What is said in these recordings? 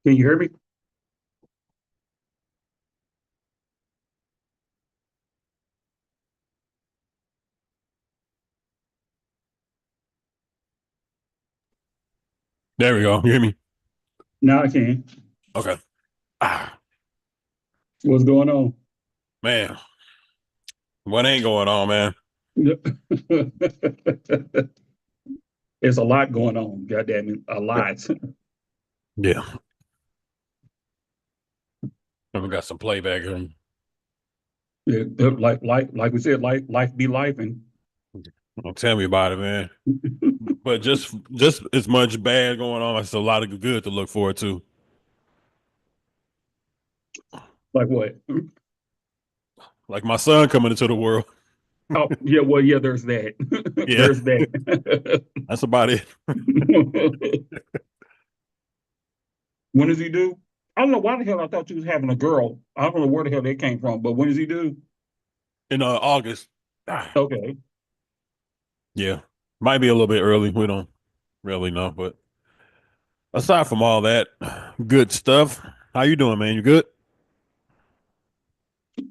Can you hear me? There we go. You hear me? Now I can. Okay. Ah, What's going on? man, what ain't going on, man? There's a lot going on. God damn it, a Yeah. lot. Yeah. And we got some playback here. Yeah, like we said, life be life, and Don't tell me about it, man. But just as much bad going on, it's a lot of good to look forward to. like what? Like my son coming into the world. Oh yeah, well yeah, there's that. Yeah, There's that. that's about it. When does he do? I don't know why the hell I thought you was having a girl. I don't know where the hell that came from, but when does he do? In August. Ah, Okay. yeah. Might be a little bit early. We don't really know. But aside from all that good stuff, how you doing, man? You good?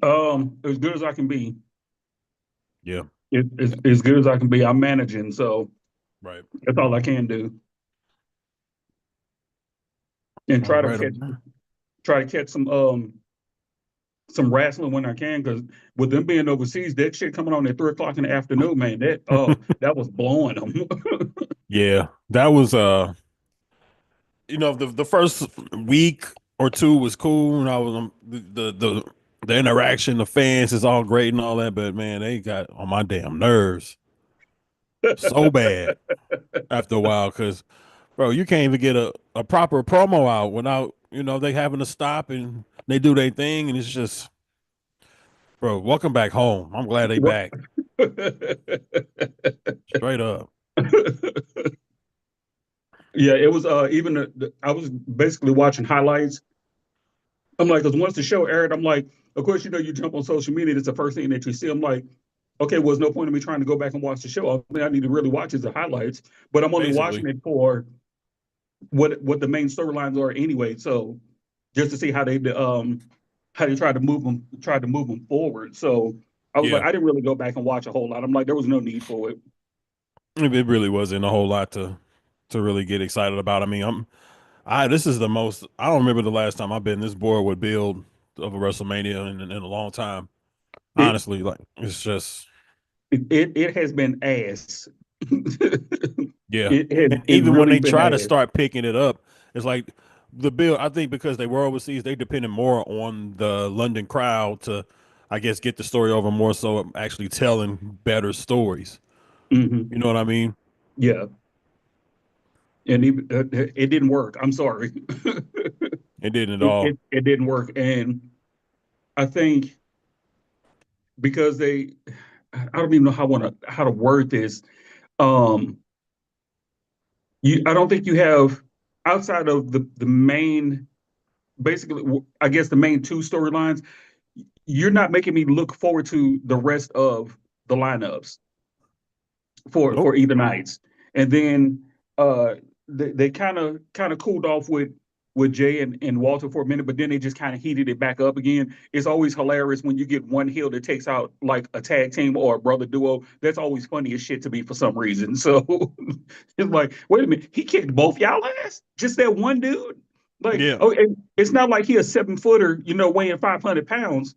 As good as I can be. Yeah. It's as good as I can be. I'm managing, so Right. that's all I can do. And All right. try to catch some wrestling when I can, because with them being overseas, that shit coming on at 3 o'clock in the afternoon, man, that was blowing them. Yeah. That was the first week or two was cool, and I was the interaction, the fans is all great and all that, but man, they got on my damn nerves so bad after a while because bro, you can't even get a proper promo out without they having to stop and they do their thing, and it's just bro, welcome back home. I'm glad they What? back straight up. Yeah, it was even I was basically watching highlights. I'm like, because once the show aired, I'm like, of course, you jump on social media, it's the first thing that you see. I'm like, okay, well, there's no point in me trying to go back and watch the show. All I need to really watch is the highlights, but I'm only watching Basically, it for what the main storylines are anyway. So just to see how they tried to move them forward. So I was like, yeah, I didn't really go back and watch a whole lot. I'm like, there was no need for it. it really wasn't a whole lot to really get excited about. I mean, I this is the most I don't remember the last time I've been this bored with build of a WrestleMania in a long time. It Honestly, like it's just it has been ass. yeah. It's And even when really they been try to ass. start picking it up, it's like the build. I think because they were overseas, they depended more on the London crowd to, I guess, get the story over more so actually telling better stories. Hmm. You know what I mean? Yeah, and it didn't work. I'm sorry. It didn't at all. It didn't work, and I think because I don't even know how to word this. Um, I don't think you have outside of the main, basically, I guess the main two storylines. You're not making me look forward to the rest of the lineups Nope. for either nights. And then they kind of cooled off with Jay and Walter for a minute, but then they just kind of heated it back up again. It's always hilarious when you get one heel that takes out like a tag team or a brother duo. That's always funny as shit to me for some reason. So it's like, wait a minute, he kicked both y'all ass? Just that one dude? Like, Yeah. oh, and it's not like he a 7 footer, weighing 500 pounds.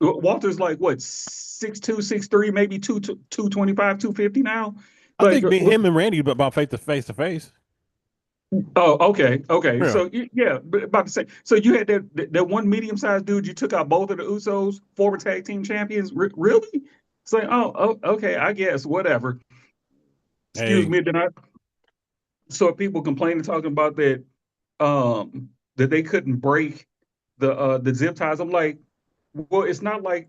Walter's like what 6'2", 6'3", maybe 225, 250 now. I Like think being him and Randy about face to face. Oh, okay. Yeah. So yeah, about to say. So you had that one medium-sized dude. You took out both of the Usos, former tag team champions. Really? It's like, okay, I guess whatever. Excuse Hey, me. Then I so people complaining talking about that they couldn't break the zip ties. I'm like, well, it's not like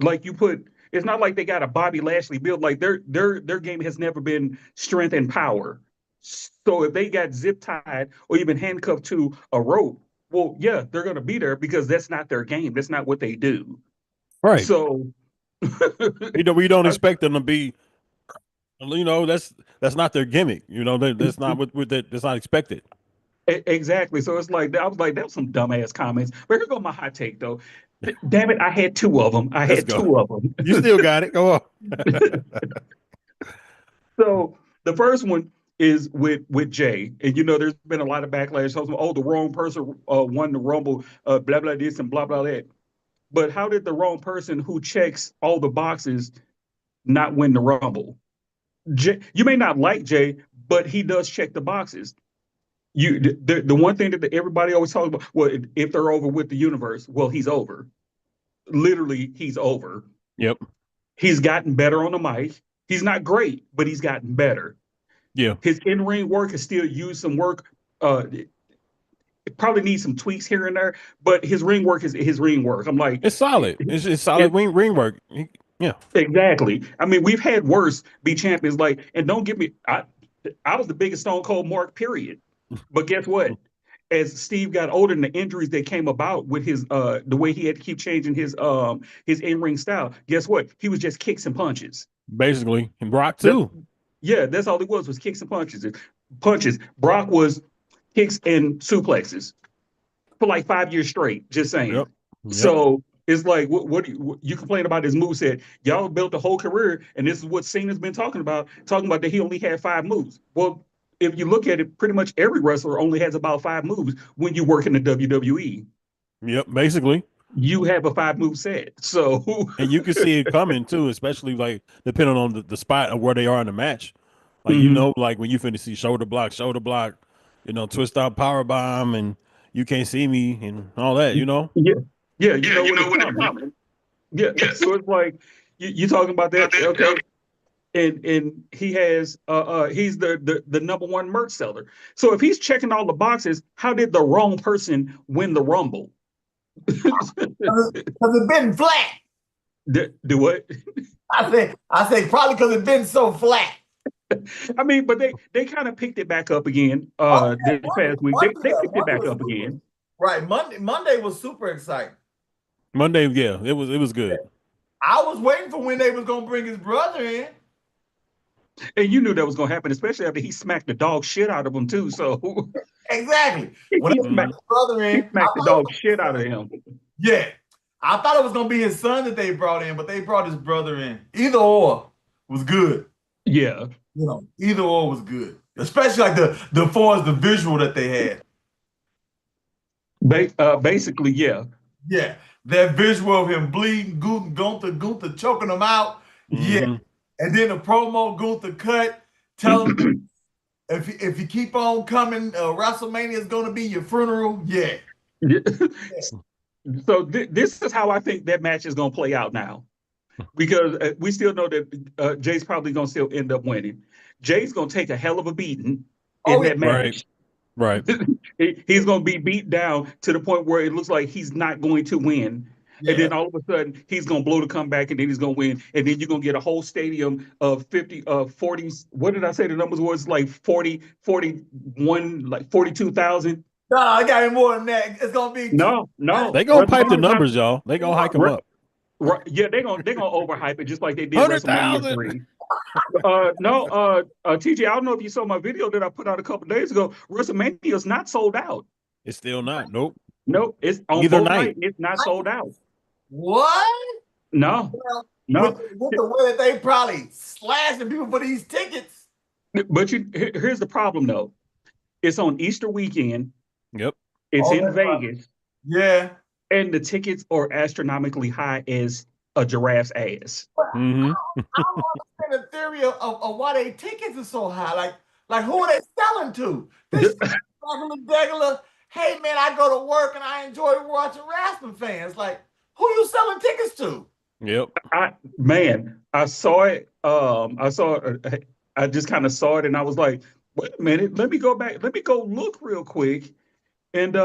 like you put. It's not like they got a Bobby Lashley build. Like their game has never been strength and power. So if they got zip tied or even handcuffed to a rope, well, yeah, they're gonna be there because that's not their game. That's not what they do. right. So We don't expect them to be. That's not their gimmick. That's not that's not expected. exactly. So it's like I was like, that was some dumbass comments. But here go my hot take though. Damn it, I had two of them. I Let's had go. two of You them. still got it. Go on. So the first one is with Jay, and there's been a lot of backlash. So, oh, the wrong person won the Rumble, blah blah this and blah blah that. But how did the wrong person who checks all the boxes not win the Rumble? You may not like Jay, but he does check the boxes. The one thing that everybody always talks about, well, if they're over with the universe, well, he's over. Literally, he's over. Yep. He's gotten better on the mic. He's not great, but he's gotten better. Yeah. His in-ring work has still used some work. It probably needs some tweaks here and there, but his ring work is his ring work. I'm like, It's solid. It's solid ring work. Yeah. exactly. I mean, we've had worse be champions. Like, and don't get me, I was the biggest Stone Cold Mark, period. But guess what? As Steve got older and the injuries that came about with his the way he had to keep changing his in-ring style, guess what? He was just kicks and punches. Basically, and Brock That's too. Yeah, that's all he was kicks and punches. Punches. Brock was kicks and suplexes for like 5 years straight. Just saying. Yep. Yep. So it's like, what do you complain about his moveset? Y'all built a whole career, and this is what Cena's been talking about that he only had 5 moves. Well, if you look at it, pretty much every wrestler only has about 5 moves when you work in the WWE. Yep. Basically. You have a 5 move set. So And you can see it coming too, especially like depending on the spot of where they are in the match. Like mhm. like when you finish see shoulder block, twist out power bomb, and you can't see me and all that. Yeah. Yeah, you Yeah, know when it's when it's coming. coming. Yeah. So it's like you talking about that, okay? And he's the number one merch seller. So if he's checking all the boxes, how did the wrong person win the Rumble? Because it's been flat. Do what? I say probably because it's been so flat. I mean, but they kind of picked it back up again this past week. They picked it back up again. Right. Monday was super exciting. Monday, yeah, it was good. I was waiting for when they was gonna bring his brother in. And you knew that was gonna happen, especially after he smacked the dog shit out of him too. So Exactly. When he they brought his brother he in, smacked the dog shit out of him. yeah. I thought it was gonna be his son that they brought in, but they brought his brother in. Either or was good. Yeah. Either or was good. Especially like the far as the visual that they had. Basically, yeah. Yeah. That visual of him bleeding, Gunther choking him out. Yeah. Mm-hmm. And then the promo Gunther cut, telling him if you keep on coming, WrestleMania is going to be your funeral. Yeah. So this is how I think that match is going to play out now, because we still know that Jay's probably going to still end up winning. Jay's going to take a hell of a beating in that match. Right. He's going to be beat down to the point where it looks like he's not going to win. Yeah. And then all of a sudden, he's going to blow the comeback, and then he's going to win. And then you're going to get a whole stadium of 40. What did I say the numbers was? Like 40, 41, like 42,000. No, I got it more than that. It's going to be. No. They gonna pipe the numbers, y'all. They gonna hike them up. Right, yeah, they're gonna overhype it just like they did 100,000. WrestleMania 3. No, TJ, I don't know if you saw my video that I put out a couple days ago. WrestleMania is not sold out. It's still not. Nope. Nope, it's on Either both night. nights. It's not sold out. What? No, Well, no. with the way that they probably slashing people for these tickets. But here's the problem though. It's on Easter weekend. Yep. It's in that's right. Vegas, Yeah. and the tickets are astronomically high as a giraffe's ass. Mm-hmm. I don't understand the theory of why they tickets are so high. Like, Like, who are they selling to? This regular. Hey man, I go to work and I enjoy watching wrestling fans. Like, who you selling tickets to? Yep. I saw it. I just kind of saw it, and I was like, wait a minute, let me go back. Let me go look real quick. And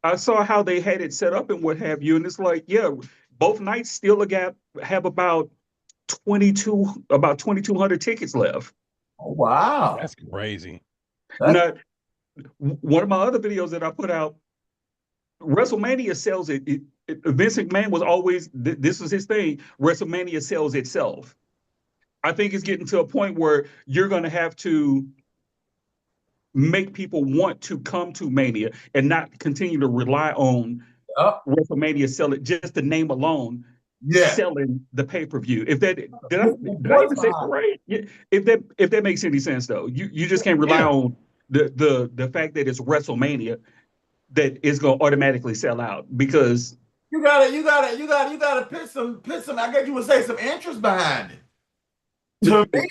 I saw how they had it set up and what have you. And it's like, yeah, both nights still have about 2,200 tickets left. Oh wow, That's crazy. Now, one of my other videos that I put out, WrestleMania sells it. Vince McMahon was always, this was his thing. WrestleMania sells itself. I think it's getting to a point where you're going to have to make people want to come to Mania and not continue to rely on WrestleMania selling just the name alone. Selling the pay-per-view. If that did I even say it right? Yeah. If that makes any sense though, you just can't rely on the fact that it's WrestleMania that is going to automatically sell out, because you gotta put some. I guess you would say some interest behind it. To me,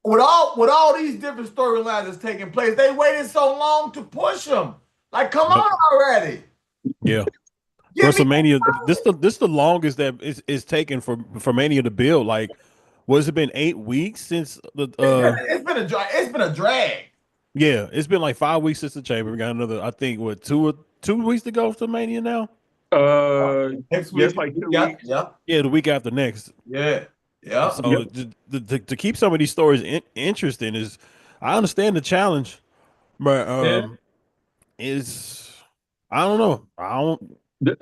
with all these different storylines that's taking place, they waited so long to push them. Like, come on already. Yeah. WrestleMania, this the longest that is taken for Mania to build. Like, what has it been, 8 weeks since the it's been a drag. Yeah, it's been like 5 weeks since the Chamber. We got another, I think, what, 2 weeks to go to Mania now? Next week. Yes, like 2 weeks. Yeah, the week after next. Yeah. So to keep some of these stories interesting is, I understand the challenge, but is, I don't know. But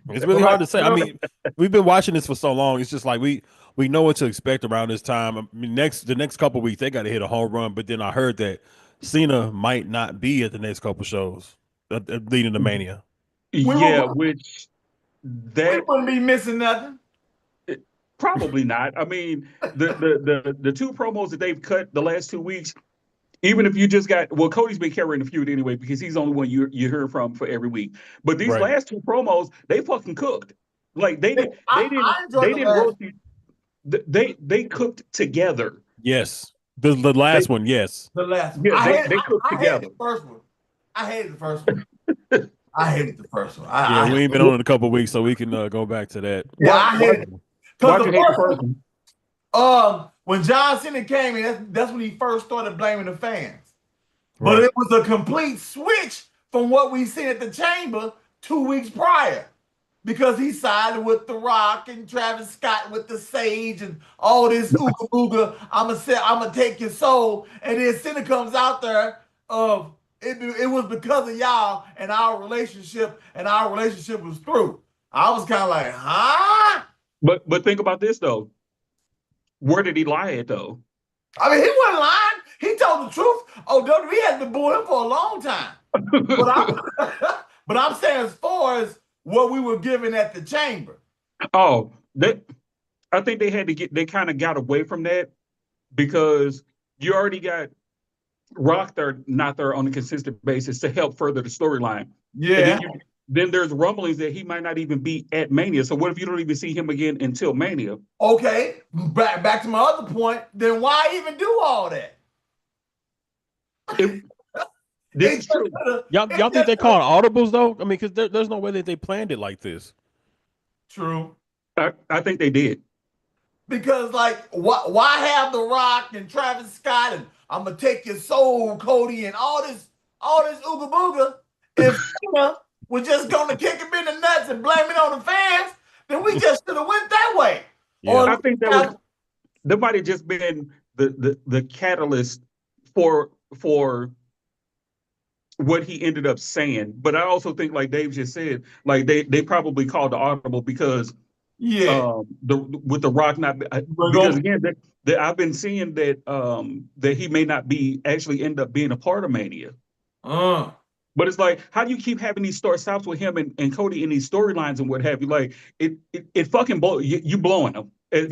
it's really hard to say. I mean, we've been watching this for so long. It's just like we know what to expect around this time. I mean, the next couple of weeks they got to hit a home run. But then I heard that Cena might not be at the next couple shows leading to Mania. Yeah, we wouldn't be missing nothing. Probably not. I mean, the two promos that they've cut the last 2 weeks, even if you just got, well, Cody's been carrying the feud anyway because he's the only one you hear from for every week. But these last two promos, they fucking cooked. Like they didn't roast you. They cooked together. Yes, the last one. Yes, the last one. Yeah, they cooked together. The first one. I hated the first one. I hated the first one. We ain't been on in a couple of weeks, so we can go back to that. Yeah, I hated it. Because the first one, when John Cena came in, that's when he first started blaming the fans. But it was a complete switch from what we seen at the Chamber 2 weeks prior. Because he sided with The Rock and Travis Scott with the Sage and all this ooga booga. I'm gonna take your soul. And then Cena comes out there of it was because of y'all and our relationship was through. I was kind of like, huh? But think about this though. Where did he lie at though? I mean, he wasn't lying. He told the truth. Oh, WWE has been booing him for a long time. But I'm saying, as far as what we were given at the Chamber. Oh, I think they kind of got away from that because you already got Rock there, not there on a consistent basis to help further the storyline. Yeah. Then there's rumblings that he might not even be at Mania. So what if you don't even see him again until Mania? Okay, back to my other point. Then why even do all that? This is true. Y'all think they call it audibles though? I mean, because there's no way that they planned it like this. True. I think they did. Because like, why have The Rock and Travis Scott and I'm gonna take your soul, Cody, and all this ooga booga? If we're just gonna kick him in the nuts and blame it on the fans, then we just should have went that way. Yeah. Or I think that might have just been the catalyst for what he ended up saying. But I also think, like Dave just said, like they probably called the audible because with The Rock not because again that I've been seeing that he may not be actually end up being a part of Mania. But it's like, how do you keep having these start stops with him and Cody in these storylines and what have you? Like it fucking blow you blowing them. As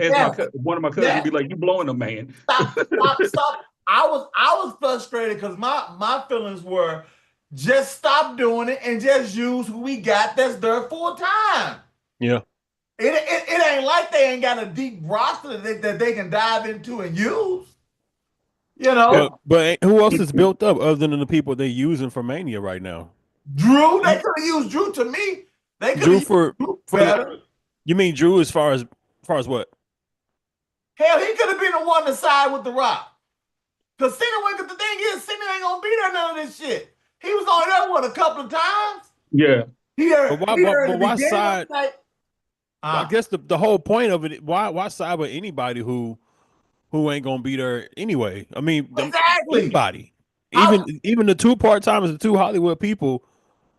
one of my cousins would be like, you blowing them, man. Stop. I was frustrated because my feelings were just stop doing it and just use who we got that's there full time. Yeah. It ain't like they ain't got a deep roster that they can dive into and use. You know, but who else is built up other than the people they're using for Mania right now? Drew. They could have used Drew. To me, they could have Drew used Drew better. You mean Drew as far as what? Hell, he could have been the one to side with The Rock. Because Cena, the thing is, Cena ain't gonna be there none of this shit. He was on there a couple of times. Yeah. But why side? I guess the whole point of it, why side with anybody who ain't gonna be there anyway? I mean, exactly. Anybody, even the two part-timers, the two Hollywood people.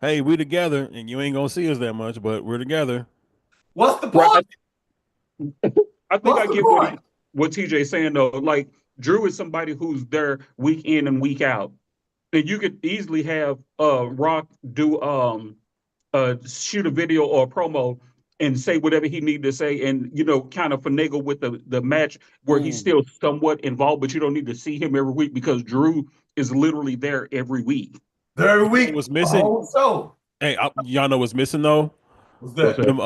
Hey, we together, and you ain't gonna see us that much, but we're together. What's the point? I think I get what TJ's saying though. Like Drew is somebody who's there week in and week out, and you could easily have Rock do shoot a video or a promo and say whatever he needed to say, and kind of finagle with the match where he's still somewhat involved, but you don't need to see him every week because Drew is literally there every week. Every week was missing. Hey, y'all know what's missing though? What's that? Them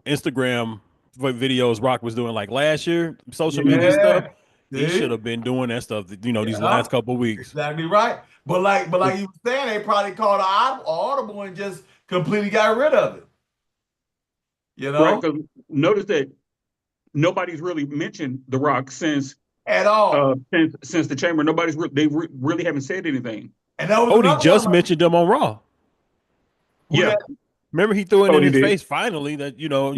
Instagram videos Rock was doing like last year, social media stuff. He should have been doing that stuff, these last couple of weeks. Exactly right. But like you were saying, they probably called an audible and just completely got rid of it. Right? Because notice that nobody's really mentioned The Rock since at all. Since the Chamber, they really haven't said anything. And that he just mentioned them on Raw. Yeah. Remember he threw it in his face finally that you sold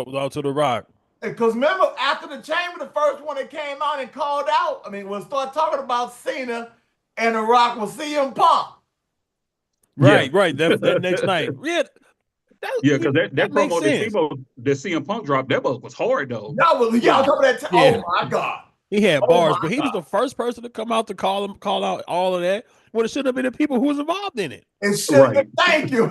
it out to The Rock. Because remember after the Chamber, the first one that came out and called out, we'll start talking about Cena and The Rock will see CM Punk. Right. That next night. Yeah. Because that promo that CM Punk dropped, that was hard though. Y'all talking that oh my God. He had bars, but he was the first person to come out to call out all of that. Well, it should have been the people who was involved in it. It should have. Thank you.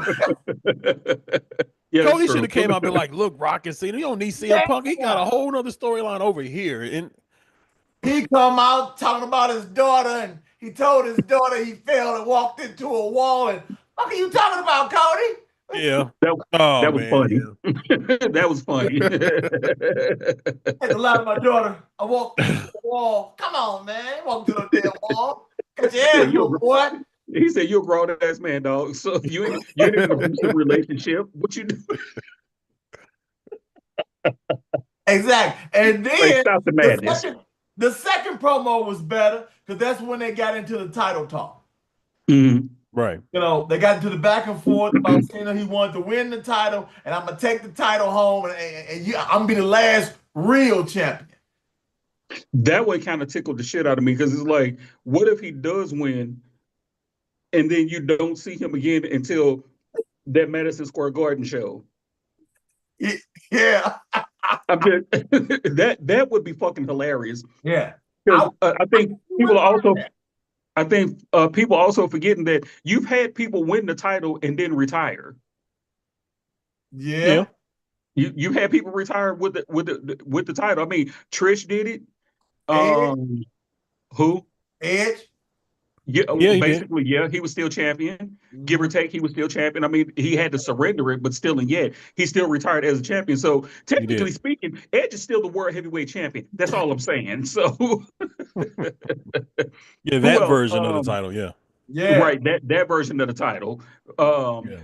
Cody should have came out and been like, look, Rock and Cena, you don't need CM Punk. He got a whole other storyline over here. And he come out talking about his daughter, and he told his daughter he fell and walked into a wall. And what are you talking about, Cody? Yeah. That was funny. Yeah. That was funny. I had to lie to my daughter. I walked into the wall. Come on, man. Walk to the damn wall. Got your ass whooped, boy. He said, you're a grown-ass man, dog. So if you're in an abusive relationship, what you do? Exactly. And then stop the madness. The second promo was better because that's when they got into the title talk. Mm-hmm. Right. They got into the back and forth about Cena. He wanted to win the title, and I'm going to take the title home, and I'm going to be the last real champion. That one kind of tickled the shit out of me because it's like, what if he does win and then you don't see him again until that Madison Square Garden show? Yeah. that would be fucking hilarious. Yeah. Because I think people are also... I think people also forgetting that you've had people win the title and then retire. Yeah. You had people retire with the title. I mean, Trish did it. Who? Edge. Yeah, basically, he was still champion. Give or take, he was still champion. I mean, he had to surrender it, but still, and yet he still retired as a champion. So technically speaking, Edge is still the world heavyweight champion. That's all I'm saying. So that version of the title, right. That version of the title.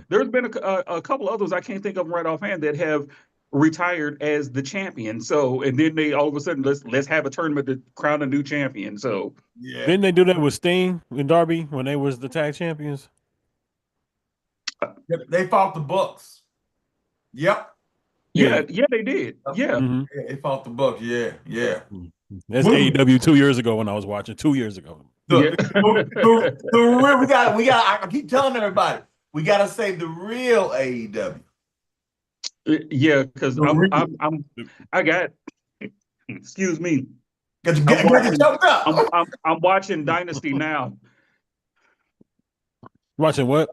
There's been a couple others I can't think of them right offhand that have retired as the champion. So and then they all of a sudden let's have a tournament to crown a new champion. So didn't they do that with Sting and Darby when they was the tag champions? They fought the Bucks. Yep. Yeah, they did. Yeah. Mm-hmm. They fought the Bucks. Yeah. That's AEW 2 years ago when I was watching. 2 years ago. We got. I keep telling everybody we got to save the real AEW. Yeah, because I got. Excuse me. I'm watching Dynasty now. Watching what?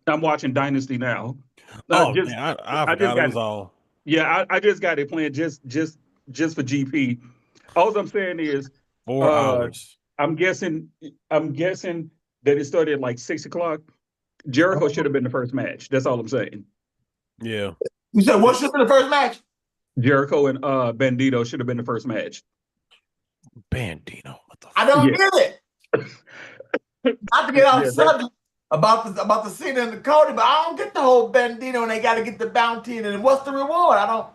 I'm watching Dynasty now. I forgot it was all. Yeah, I just got it playing just for GP. All I'm saying is 4 hours. I'm guessing that it started at like 6 o'clock. Jericho should have been the first match. That's all I'm saying. Yeah. You said what should have been the first match? Jericho and Bandito should have been the first match. Bandito. What the I don't get it. Not to get off Yeah, subject about the Cena and the Cody, but I don't get the whole Bandito and they got to get the bounty and what's the reward? I don't.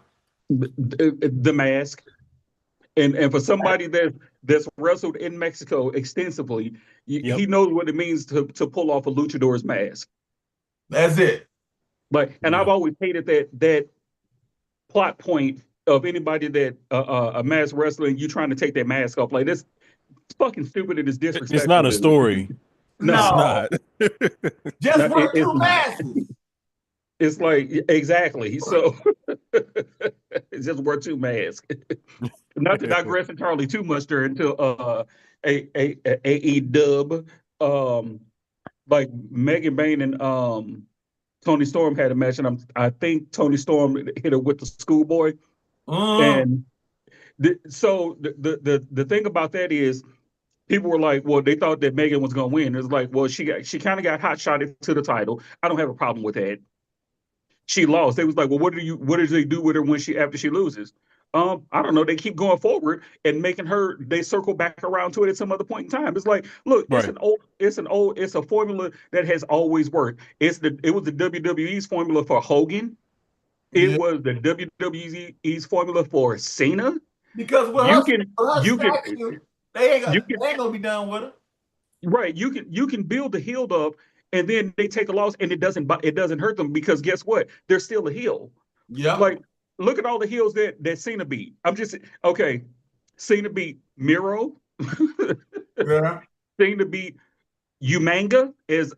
the mask, and for somebody that's wrestled in Mexico extensively, he knows what it means to pull off a luchador's mask. That's it. Like, and I've always hated that plot point of anybody that a mask wrestling, you trying to take that mask off. Like, this fucking stupid and it's disrespectful. It's not a story. No, it's not. Just work two masses. It's like, exactly. So it's just worth two masks. Not to digress entirely too much there until AEW. Like Megan Bain and Tony Storm had a match, and I think Tony Storm hit her with the schoolboy. And so the thing about that is, people were like, well, they thought that Megan was gonna win. It's like, well, she kind of got hot shotted to the title. I don't have a problem with that. She lost. They was like, well, what did they do with her after she loses? I don't know. They keep going forward and making her. They circle back around to it at some other point in time. It's like, look, it's a formula that has always worked. It was the WWE's formula for Hogan. It was the WWE's formula for Cena. Because they ain't gonna be done with her. Right. You can build the heel up, and then they take a loss, and it doesn't hurt them, because guess what? They're still a heel. Yeah. Like, look at all the heels that Cena beat. I'm just okay. Cena beat Miro. Yeah. Cena beat Umanga, as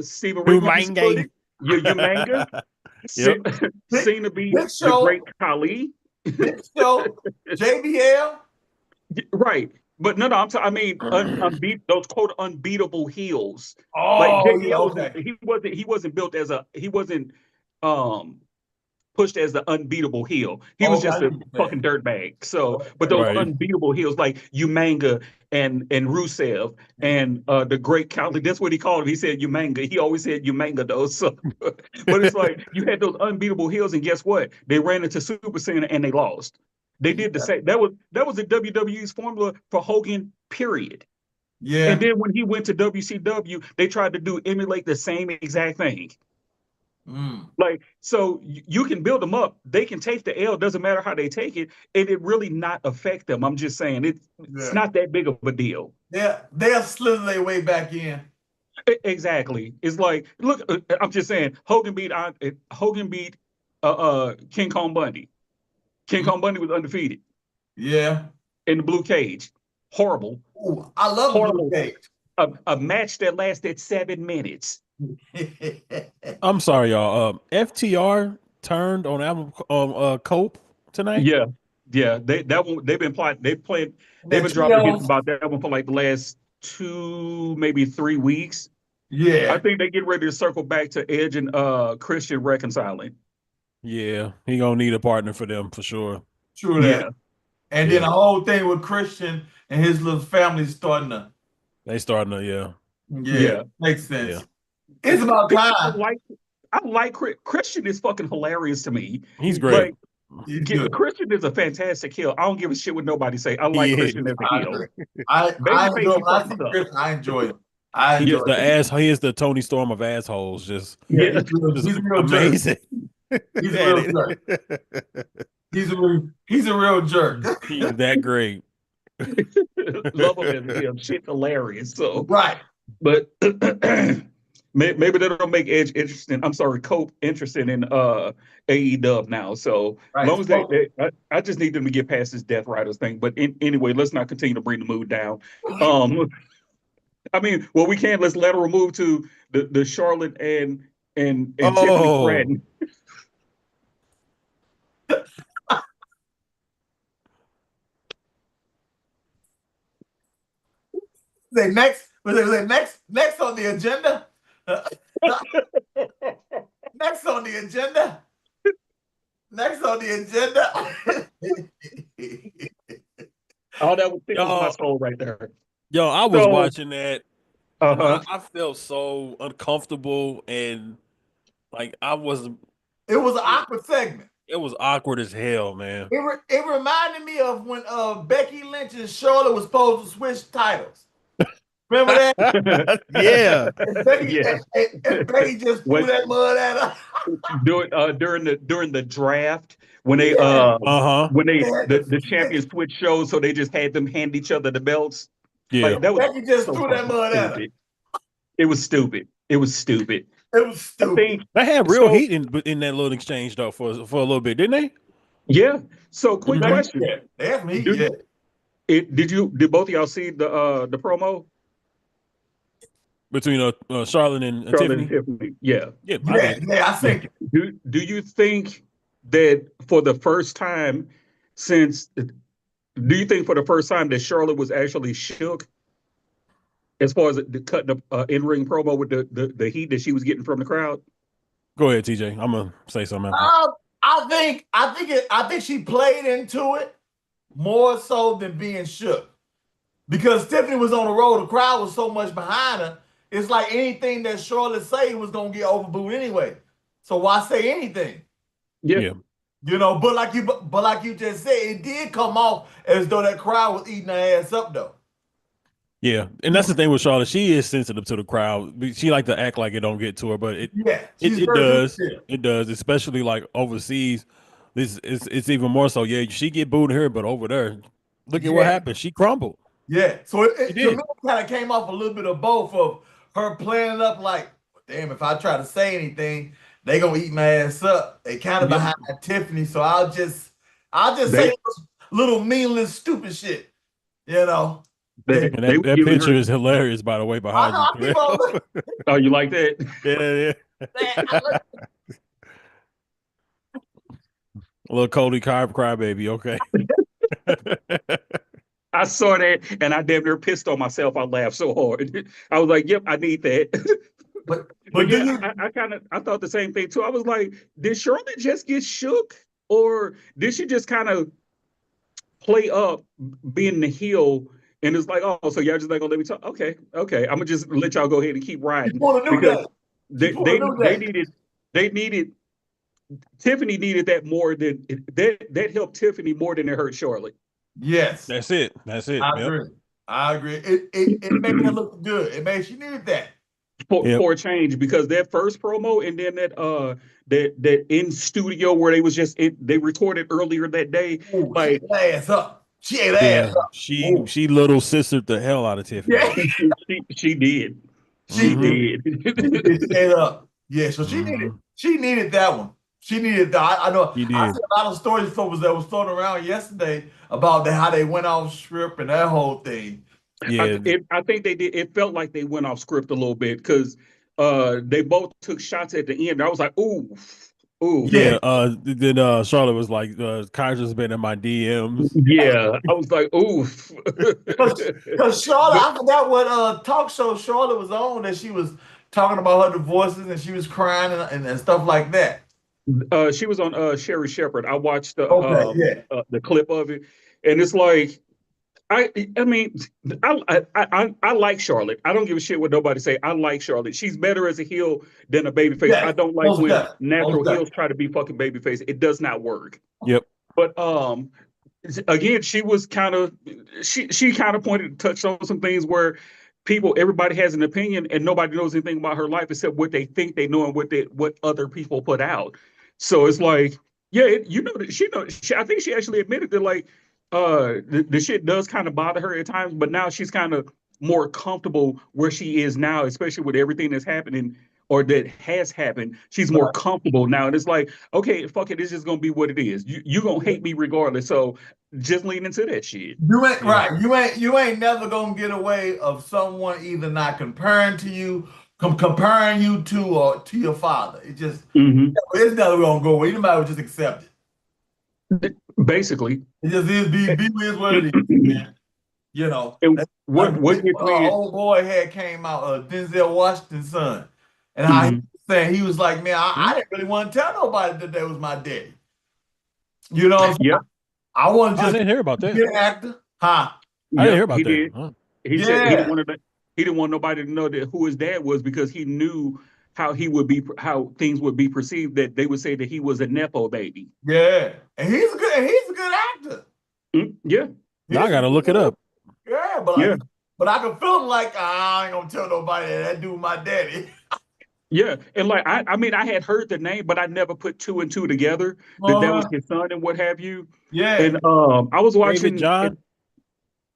Stephen Ray put it. Umanga. Cena beat the Great Khali. JBL. Right. But no, I mean, those quote unbeatable heels. Oh, like JBL okay. he wasn't built as he wasn't pushed as the unbeatable heel. He was just a fucking dirtbag. So, but those unbeatable heels like Umanga and Rusev and the Great Khali, that's what he called him. He said Umanga. He always said Umanga though. So, but it's like you had those unbeatable heels, and guess what? They ran into Super Cena and they lost. They did the same. That was the WWE's formula for Hogan, period. Yeah. And then when he went to WCW, they tried to emulate the same exact thing. Like, so you can build them up. They can take the L. Doesn't matter how they take it, and it really not affect them. I'm just saying it's not that big of a deal. Yeah, they'll slither their way back in. Exactly. It's like, look, I'm just saying, Hogan beat King Kong Bundy. King Kong Bundy was undefeated. Yeah. In the blue cage. Horrible. Ooh, I love the blue cage. A match that lasted 7 minutes. I'm sorry, y'all. FTR turned on Adam Cope tonight. Yeah. They've been plotting. They've been dropping hints about that one for like the last 2, maybe 3 weeks. Yeah. I think they get ready to circle back to Edge and Christian reconciling. Yeah, he gonna need a partner for them for sure. True that. Yeah. And then the whole thing with Christian and his little family starting to. Yeah. Makes sense. Yeah. It's about time. I like Christian is fucking hilarious to me. He's great. Like, Christian is a fantastic heel. I don't give a shit what nobody say. I like Christian as a heel. I enjoy him. He is the Tony Storm of assholes. Just he's amazing. He's a real jerk. He's a real jerk. He's that great. Love him as him. Shit hilarious. So right. But maybe that'll make Edge interesting. I'm sorry, Cope interested in AEW now. So as long as I just need them to get past this Death Riders thing. But anyway, let's not continue to bring the mood down. I mean, well, we can. Let's lateral move to the Charlotte and Tiffany Stratton. Next on the agenda. Next on the agenda. Oh, that was my soul right there. Yo, I was watching that. I felt so uncomfortable and like it was an awkward segment. It was awkward as hell, man. It reminded me of when Becky Lynch and Charlotte was supposed to switch titles. Remember that? Yeah. And Becky just threw that mud at her. during the draft when they Uh-huh. when the champions switch shows, so they just had them hand each other the belts. Yeah. Like, that was Becky just so threw that mud at her. stupid. It was stupid. It was stupid. It was I stupid. think They had real heat in that little exchange though for a little bit, didn't they? yeah. So quick question. Yeah, they had me. Did both of y'all see the promo? Between Charlotte and Charlotte Tiffany. and Tiffany. Yeah. I think. Do you think that for the first time that Charlotte was actually shook as far as the cutting the in-ring promo with the heat that she was getting from the crowd? Go ahead, TJ. I'm gonna say something after. I think she played into it more so than being shook. Because Tiffany was on the road, the crowd was so much behind her. It's like anything that Charlotte say was gonna get overbooed anyway. So why say anything? Yeah. You know, but like you just said, it did come off as though that crowd was eating her ass up though. Yeah, and that's the thing with Charlotte. She is sensitive to the crowd. She like to act like it don't get to her, but it does. It does, especially like overseas. It's even more so. Yeah, she get booed here, but over there, look at what happened. She crumbled. Yeah, so it to me kind of came off a little bit of both of her playing up like, damn, if I try to say anything, they gonna eat my ass up. They kind of behind Tiffany, so I'll just say little meaningless, stupid shit, you know. That picture is hilarious, by the way, behind you. Oh, you like that? Yeah. A little Cody crybaby, okay. I saw that and I damn near pissed on myself. I laughed so hard. I was like, "Yep, I need that." But yeah, I thought the same thing too. I was like, "Did Charlotte just get shook, or did she just kind of play up being the heel?" And it's like, "Oh, so y'all just not gonna let me talk? Okay, I'm gonna just let y'all go ahead and keep riding because they needed Tiffany needed that more than that helped Tiffany more than it hurt Charlotte." Yes, that's it. I agree. It made her look good. She needed that for a change, because that first promo and then that in studio where they recorded earlier that day. Ooh, like she ate ass up. She ate ass up. She little sistered the hell out of Tiffany. Yeah, she did. She did. She ate up. Yeah, so she needed that one. She needed that. I know. I see a lot of stories that was thrown around yesterday about how they went off script and that whole thing. Yeah, I think they did. It felt like they went off script a little bit because they both took shots at the end. I was like, ooh. Yeah. Then Charlotte was like, Kyra's been in my DMs. Yeah, I was like, oof. Because Charlotte, I forgot what talk show Charlotte was on that she was talking about her divorces and she was crying and stuff like that. She was on Sherry Shepherd. I watched the clip of it, and it's like, I mean, I like Charlotte. I don't give a shit what nobody say. I like Charlotte. She's better as a heel than a babyface. Yeah, I don't like when natural heels try to be fucking babyface. It does not work. Yep. But again, she was kind of touched on some things where everybody has an opinion and nobody knows anything about her life except what they think they know and what other people put out. So it's like, yeah, I think she actually admitted that, like, the shit does kind of bother her at times, but now she's kind of more comfortable where she is now, especially with everything that's happening or that has happened. She's more comfortable now, and it's like, okay, fuck it, it's just gonna be what it is. You gonna hate me regardless, so just lean into that shit. You ain't right. You ain't never gonna get away of someone either not comparing to you, comparing you to your father. It just it's never gonna go away. Anybody would just accept it. Basically, it just is be what it is, man. You know, what old boy had came out, Denzel Washington's son, and how he was saying, he was like, man, I didn't really want to tell nobody that was my daddy. You know what I'm saying? Yeah. I didn't hear about that. Be an actor, huh? I didn't hear about that. Huh? He said he didn't want nobody to know who his dad was because he knew how things would be perceived, that they would say that he was a nepo baby. Yeah, and he's a good actor. Yeah. Now I gotta look it up. Yeah, but But I can feel like I ain't gonna tell nobody that dude my daddy. Yeah, and like I mean, I had heard the name, but I never put two and two together that was his son and what have you. Yeah. And I was watching John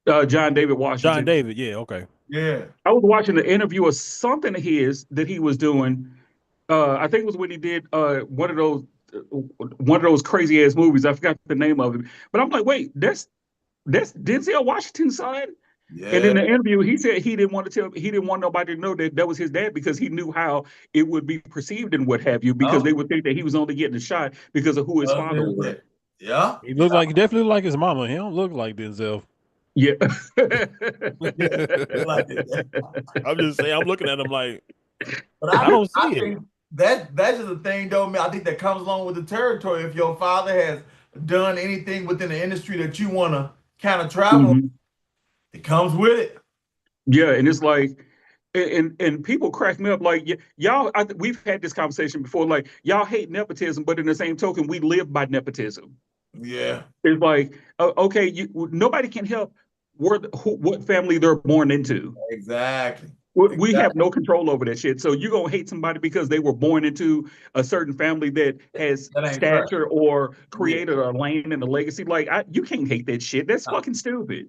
David Washington. David, yeah, okay. Yeah. I was watching the interview of something of his that he was doing. I think it was when he did one of those crazy ass movies. I forgot the name of it, but I'm like, wait, that's Denzel Washington's son. Yeah. And in the interview, he said he didn't want nobody to know that was his dad because he knew how it would be perceived and what have you, because they would think that he was only getting a shot because of who his father was. Yeah. He definitely looked like his mama. He don't look like Denzel. Yeah. I'm just saying, I'm looking at him like, but I don't see it. That's just a thing, though, man. I think that comes along with the territory. If your father has done anything within the industry that you want to kind of travel, it comes with it. Yeah, and it's like, and people crack me up like, y'all. We've had this conversation before. Like, y'all hate nepotism, but in the same token, we live by nepotism. Yeah, it's like, okay, nobody can help what family they're born into. Exactly. We have no control over that shit. So you're gonna hate somebody because they were born into a certain family that has stature or created a lane and a legacy. Like, you can't hate that shit. That's fucking stupid.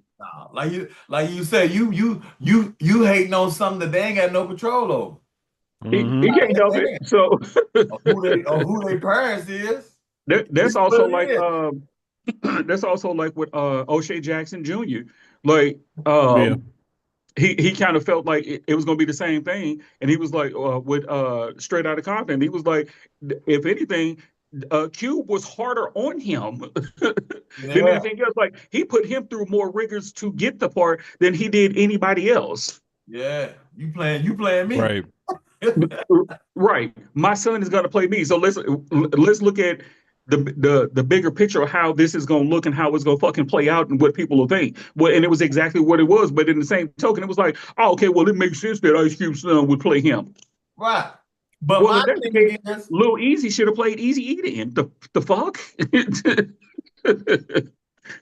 Like you said, you hating on something that they ain't got no control over. He can't help it. So who their parents is. That's also like that's also like with O'Shea Jackson Jr. Like he kind of felt like it was going to be the same thing, and he was like with Straight Outta Compton, he was like, if anything, Cube was harder on him than anything else. Like, he put him through more rigors to get the part than he did anybody else. Yeah, you playing me, right? Right. My son is going to play me. So let's look at the bigger picture of how this is going to look and how it's going to fucking play out and what people will think. Well, and it was exactly what it was. But in the same token, it was like, oh, okay, well, it makes sense that Ice Cube's son would play him. Right. But well, my thing is, Lil Easy should have played Easy E then. The fuck?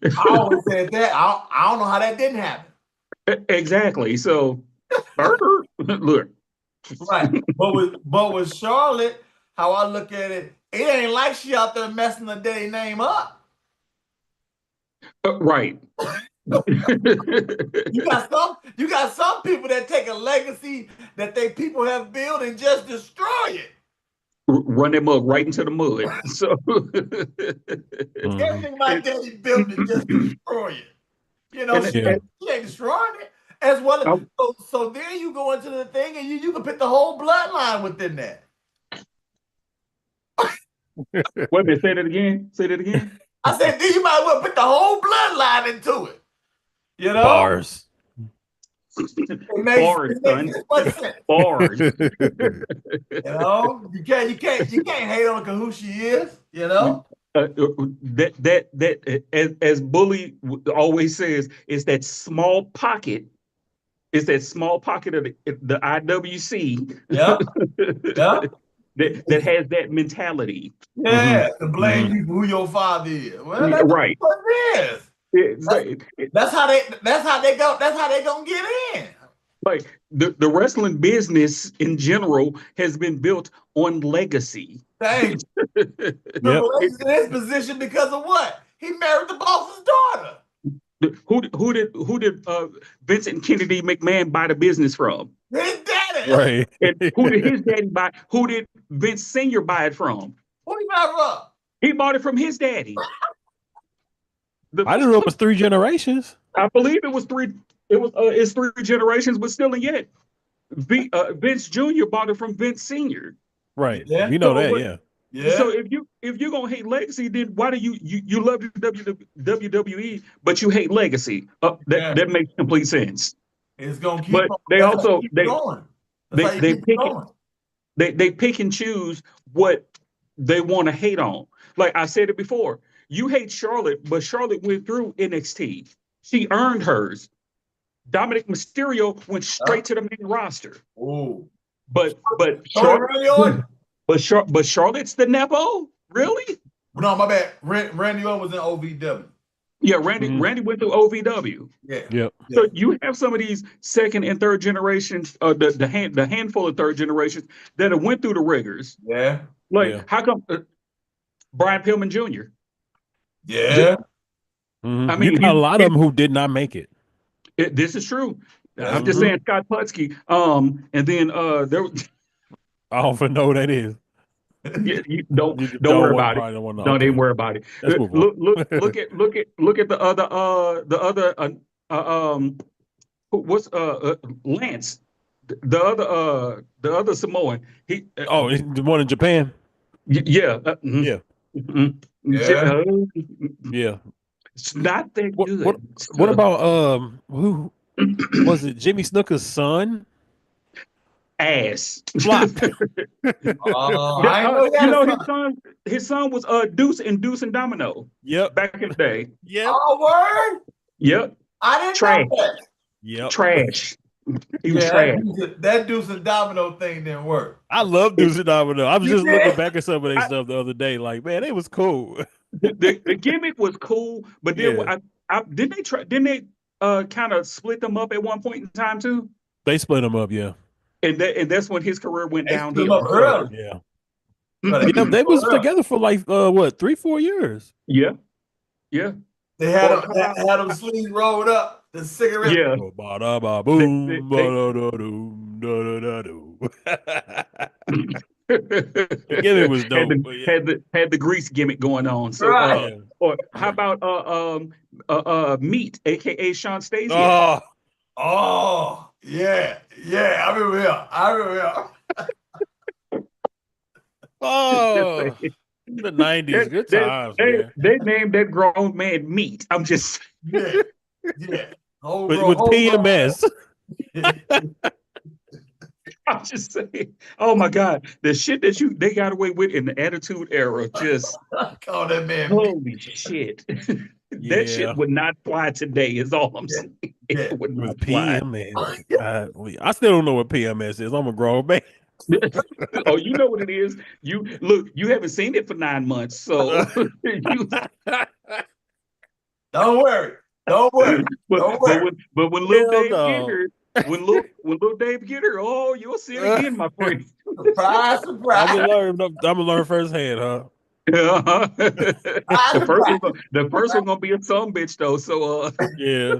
I always said that. I don't know how that didn't happen. Exactly. So, Burger, look. Right. But with Charlotte, how I look at it, it ain't like she out there messing the day name up. Right. you got some people that take a legacy that they people have built and just destroy it. Run that mug right into the mud. So everything my daddy built and just destroy it. You know, she ain't destroying it. As well, so there you go into the thing, and you can put the whole bloodline within that. Wait a minute, say that again. Say that again. I said, then you might well put the whole bloodline into it. You know, bars. Bars, son. Bars. You know, you can't hate on who she is. You know. That as Bully always says, it's that small pocket. It's that small pocket of the IWC. Yeah. Yeah. that has that mentality. Yeah, to blame you for who your father is. Well, that's right. What it is. That's how they go. That's how they gonna get in. Like the wrestling business in general has been built on legacy. Thanks. He's in his position because of what? He married the boss's daughter. Who did Vincent Kennedy McMahon buy the business from? His daddy. Right. And who did his daddy buy? Who did Vince Sr. buy it from? Who he buy it from? He bought it from his daddy. I didn't know it was 3 generations. I believe it was 3. It's 3 generations, but still and yet, Vince Jr. bought it from Vince Sr. Right. Yeah. You know that. Yeah. Yeah. So if you're gonna hate legacy, then why do you love WWE but you hate legacy? That makes complete sense. It's gonna keep. But they also going. they pick and choose what they want to hate on. Like I said it before, you hate Charlotte, but Charlotte went through NXT. She earned hers. Dominic Mysterio went straight to the main roster. Ooh. But Charlotte's the Nepo? Really? No, my bad. Randy Orton was in OVW. Yeah, Randy went through OVW. Yeah. Yep. So you have some of these second and third generations, the handful of third generations that have went through the rigors. Yeah. Like, how come Brian Pillman Jr.? Yeah. Mm-hmm. I mean, you got a lot of them who did not make it. This is true. That's I'm just true. saying Scott Putski. And then there. I don't even know what that is. Don't worry about it. Don't even worry about it. Let's move Look on. look at the other what's Lance, the other Samoan. He the one in Japan. yeah Yeah. Yeah. Yeah. It's not that good. What about who was it? Jimmy Snooker's son? Ass. Flop. I know his son was Deuce and Domino. Yep. Back in the day. Yep. Oh, word. Yep. I didn't Trash. know that. Yep. Trash. He was trash. That Deuce and Domino thing didn't work. I love Deuce and Domino. I was just looking back at some of their stuff the other day. Like, man, it was cool. The gimmick was cool, but then didn't they kind of split them up at one point in time too? They split them up, yeah. And that's when his career went downhill. Yeah. Yeah, they was together for like 3-4 years. Yeah. Yeah. They had them sleeves rolled up, the cigarette. Yeah. The gimmick was dope. Had the grease gimmick going on. So or how about Meat, aka Sean Stasiak? Oh, yeah. I remember. Oh, the 90s, good times. They named that grown man Meat. I'm just yeah. With PMS. I'm just saying. Oh my God, the shit that they got away with in the Attitude Era, just call that man. Holy shit. That shit would not fly today, is all I'm saying. It would not fly. PMS. I still don't know what PMS is. I'm a grown man. Oh, you know what it is. You haven't seen it for 9 months, so Don't worry. But when little Dave get her, when little Dave get her, oh, you'll see it again, my friend. Surprise. I'm gonna learn firsthand, huh? The first one gonna be a son bitch though. So yeah.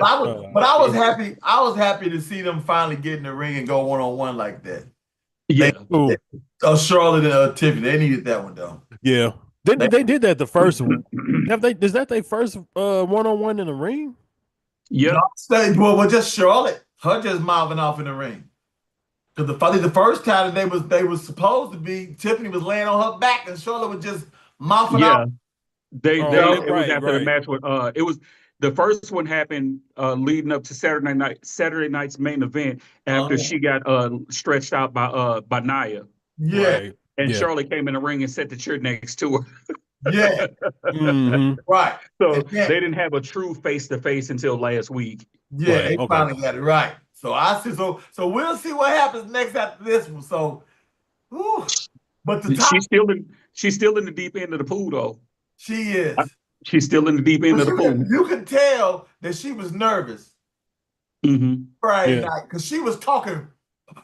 I was happy. I was happy to see them finally get in the ring and go 1-on-1 like that. Yeah. Charlotte and Tiffany, they needed that one though. Yeah. They did that the first one. Is that their first 1-on-1 in the ring? Yeah. Well, just Charlotte. Her just mouthing off in the ring. Because the first time they was supposed to be, Tiffany was laying on her back and Charlotte was just mouthing off. It was after the match with it was the first one happened leading up to Saturday night's main event after she got stretched out by Nia. Yeah. Right. And Charlotte came in the ring and sat the chair next to her. Yeah. Right. So they didn't have a true face-to-face until last week. Yeah, they finally got it right. So I see. So we'll see what happens next after this one. So, but she's still in the deep end of the pool though. She is. She's still in the deep end of the pool. You can tell that she was nervous Friday night because she was talking.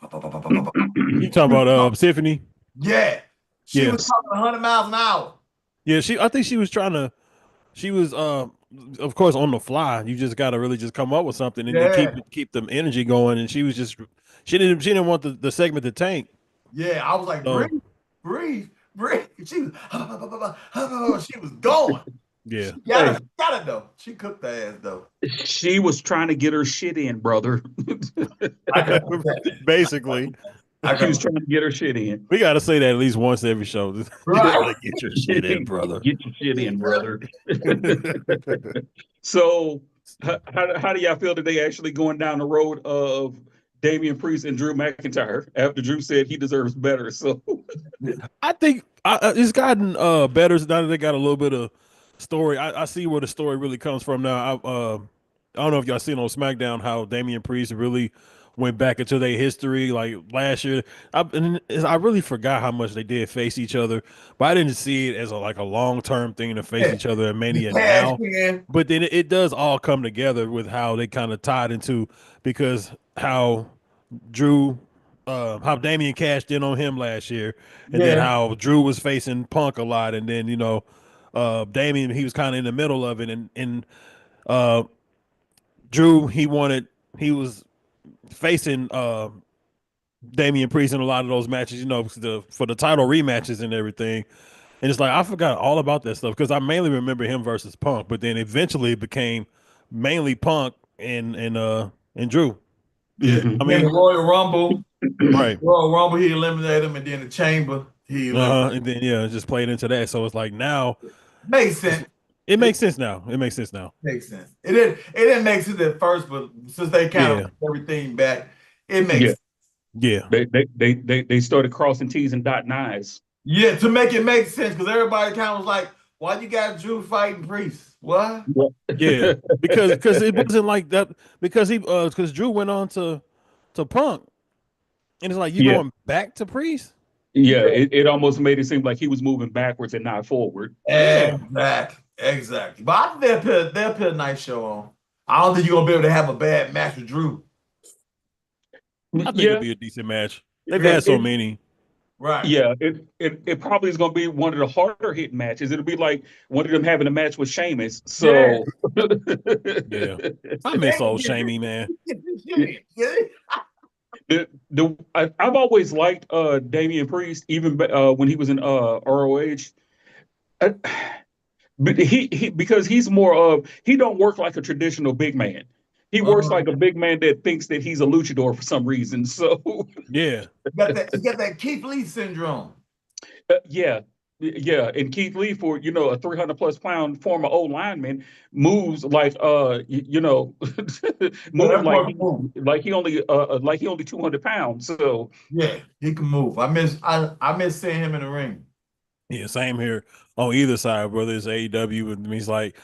You talking about Tiffany? Yeah, she was talking 100 miles an hour. Yeah, I think she was trying to. She was, of course, on the fly. You just got to really just come up with something and then keep the energy going. And she was just, she didn't want the segment to tank. Yeah, I was like, breathe. She was going. Yeah, got it though. She cooked the ass though. She was trying to get her shit in, brother. Basically. She was trying to get her shit in. We got to say that at least once every show. Right. Get your shit in, brother. Get your shit in, brother. So, how do y'all feel today actually going down the road of Damian Priest and Drew McIntyre after Drew said he deserves better? So, I think it's gotten better now that they got a little bit of story. I see where the story really comes from now. I don't know if y'all seen on SmackDown how Damian Priest really went back into their history. Like last year, I really forgot how much they did face each other, but I didn't see it as a long-term thing to face each other at Mania now. But then it does all come together with how they kind of tied into, because how Drew, how Damian cashed in on him last year, and then how Drew was facing Punk a lot, and then Damian, he was kind of in the middle of it, and Drew, he was facing Damian Priest in a lot of those matches, for the title rematches and everything. And it's like I forgot all about that stuff because I mainly remember him versus Punk, but then eventually it became mainly Punk and Drew. Yeah, I mean, the Royal Rumble, right? Royal Rumble, he eliminated him, and then the Chamber, he eliminated. And then it just played into that. So it's like now makes sense. It makes sense now. It makes sense now. Makes sense. It didn't make sense at first, but since they kind of put everything back, it makes sense. Yeah. They started crossing T's and dotting I's. Yeah, to make it make sense, because everybody kind of was like, why you got Drew fighting Priest? What? Yeah, because it wasn't like that, because Drew went on to Punk, and it's like you going back to Priest. Yeah, it almost made it seem like he was moving backwards and not forward. Exactly. But I think they'll put a nice show on. I don't think you're gonna be able to have a bad match with Drew. I think it'll be a decent match. They've had so many. Right. Yeah, it probably is going to be one of the harder hitting matches. It'll be like one of them having a match with Sheamus. So yeah, I miss old Shamey, man. I've always liked Damian Priest, even when he was in ROH. But he because he's more of, he don't work like a traditional big man. He works like a big man that thinks that he's a luchador for some reason. So yeah, you got that Keith Lee syndrome. Yeah, and Keith Lee, for a 300+ pound former old lineman, moves like like he only 200 pounds. So yeah, he can move. I miss seeing him in the ring. Yeah, same here on either side, whether it's AEW. And he's like,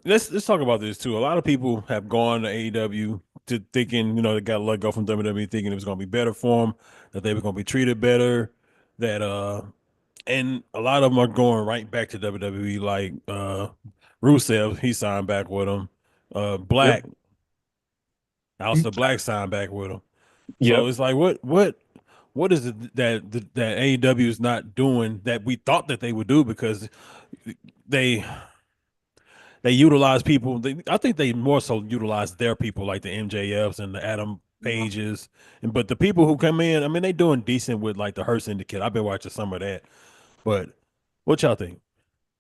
let's talk about this too. A lot of people have gone to AEW to thinking, they got let go from WWE, thinking it was going to be better for them, that they were going to be treated better, and a lot of them are going right back to WWE. Like Rusev, he signed back with them. Black, Aleister Black signed back with them. So it's like, what is it that AEW is not doing that we thought that they would do? Because they utilize people. I think they more so utilize their people, like the MJFs and the Adam Pages. But the people who come in, I mean, they doing decent with like the Hurt Syndicate. I've been watching some of that. But what y'all think?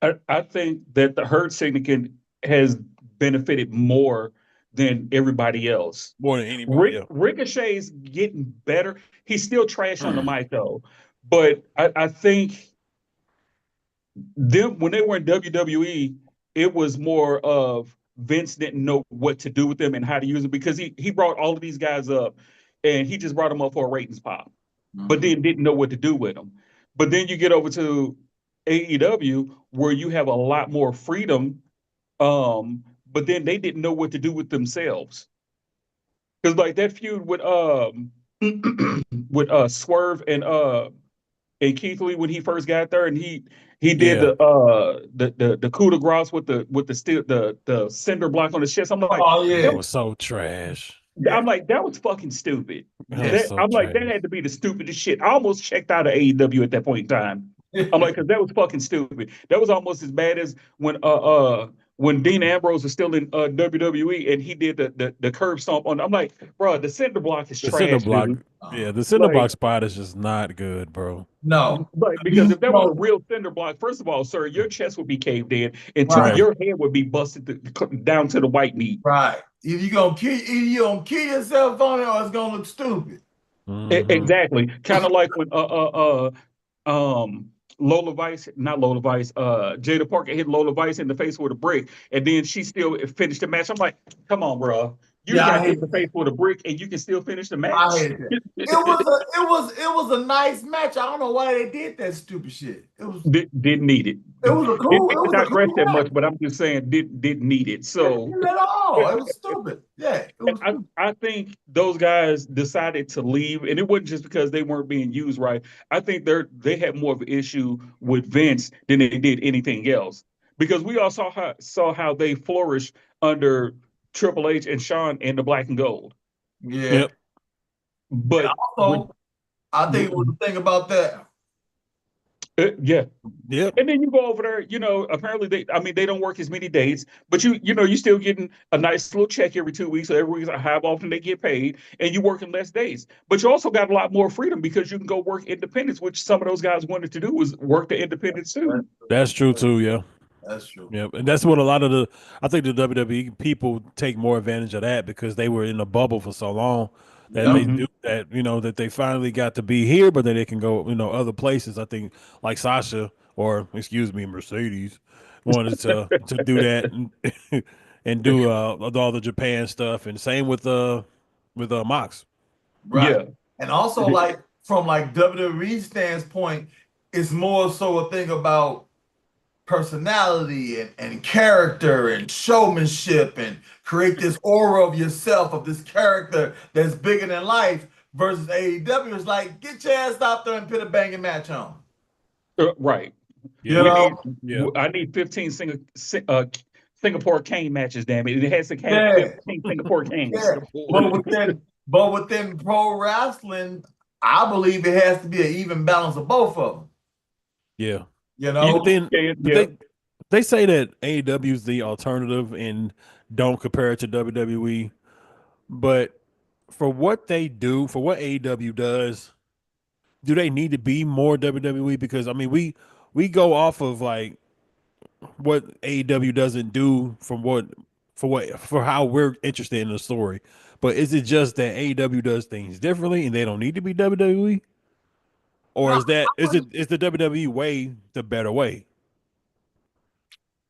I think that the Hurt Syndicate has benefited more than everybody else. More than anybody else. Ricochet's getting better. He's still trash on the mic though. But I think them, when they were in WWE, it was more of Vince didn't know what to do with them and how to use them, because he brought all of these guys up and he just brought them up for a ratings pop, but then didn't know what to do with them. But then you get over to AEW where you have a lot more freedom, but then they didn't know what to do with themselves. Because like that feud with with Swerve and Keith Lee when he first got there, and he did the coup de grace with the cinder block on his chest. I'm like, that was so trash. I'm like, that was fucking stupid. Like, that had to be the stupidest shit. I almost checked out of AEW at that point in time. I'm like, because that was fucking stupid. That was almost as bad as when Dean Ambrose was still in WWE and he did the curb stomp on. I'm like, bro, the cinder block is trash. Cinder block, yeah, the cinder block spot is just not good, bro. No, because if that was a real cinder block, first of all, sir, your chest would be caved in, and two, your head would be busted down to the white meat. Right. Either you gonna kill yourself on it, or it's gonna look stupid. Exactly. Kind of like when Lola Vice, not Lola Vice, Jada Parker hit Lola Vice in the face with a brick, and then she still finished the match. I'm like, come on, bro. You got hit in the face with a brick, and you can still finish the match. I hated it. It was a nice match. I don't know why they did that stupid shit. It was didn't need it. It was a cool. It was not dressed that much, but I'm just saying didn't need it. So at all. It was stupid. Yeah, it was. I think those guys decided to leave, and it wasn't just because they weren't being used right. I think they had more of an issue with Vince than they did anything else, because we all saw how they flourished under Triple H and Shawn in the Black and Gold. Yeah. Yep. But also, I think it was the thing about that. Yeah. Yep. And then you go over there, apparently they don't work as many dates, but you're still getting a nice little check every 2 weeks, or every week, how often they get paid, and you're working less days. But you also got a lot more freedom because you can go work independents, which some of those guys wanted to do, was work the independents too. That's true too, yeah. That's true. Yeah, and that's what I think the WWE people take more advantage of that, because they were in a bubble for so long that they do that, that they finally got to be here, but then they can go, other places. I think like Sasha, or excuse me, Mercedes, wanted to do that and do all the Japan stuff, and same with Mox. Right. Yeah. And also, like, from like WWE standpoint, it's more so a thing about personality and character and showmanship, and create this aura of yourself, of this character that's bigger than life, versus AEW is like, get your ass out there and put a banging match on. Right. Yeah. I need 15 Singapore cane matches, damn it. It has to have 15 Singapore canes. Yeah. But within pro wrestling, I believe it has to be an even balance of both of them. Yeah. But then they say that AEW is the alternative and don't compare it to WWE. But for what they do, for what AEW does, do they need to be more WWE? Because I mean, we go off of like what AEW doesn't do for how we're interested in the story. But is it just that AEW does things differently and they don't need to be WWE? Or is the WWE way the better way?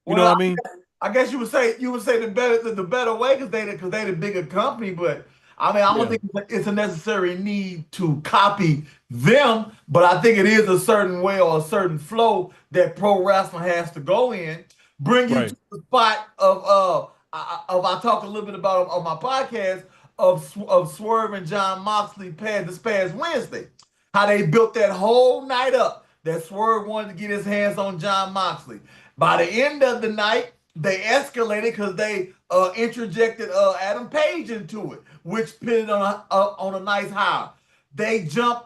You know what I mean? I guess you would say the better way, because they the bigger company. But I mean, I don't think it's a necessary need to copy them. But I think it is a certain way or a certain flow that pro wrestling has to go in. Bring you to the spot of I talked a little bit about on my podcast of Swerve and John Moxley this past Wednesday. How they built that whole night up, that Swerve wanted to get his hands on John Moxley. By the end of the night, they escalated because they interjected Adam Page into it, which put it on a nice high. They jump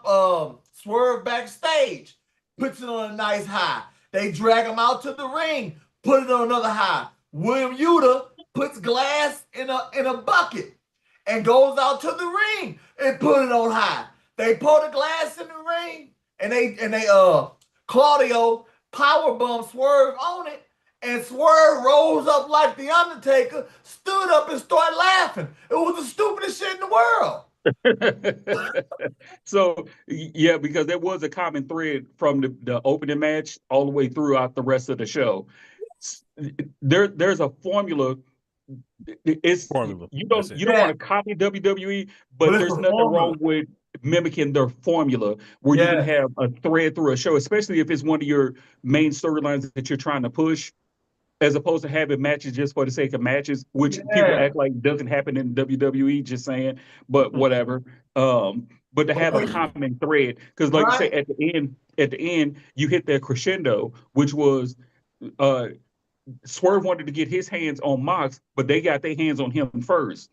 Swerve backstage, puts it on a nice high. They drag him out to the ring, put it on another high. William Yuta puts glass in a bucket and goes out to the ring and put it on high. They pour the glass in the ring, and they Claudio powerbomb Swerve on it, and Swerve rose up like the Undertaker, stood up and started laughing. It was the stupidest shit in the world. So yeah, because there was a common thread from the opening match all the way throughout the rest of the show. There's a formula. You don't want to copy WWE, but there's nothing wrong with mimicking their formula, where you can have a thread through a show, especially if it's one of your main storylines that you're trying to push, as opposed to having matches just for the sake of matches, which people act like doesn't happen in WWE, just saying, but whatever. But to have a common thread, because like you say, at the end, you hit that crescendo, which was Swerve wanted to get his hands on Mox, but they got their hands on him first.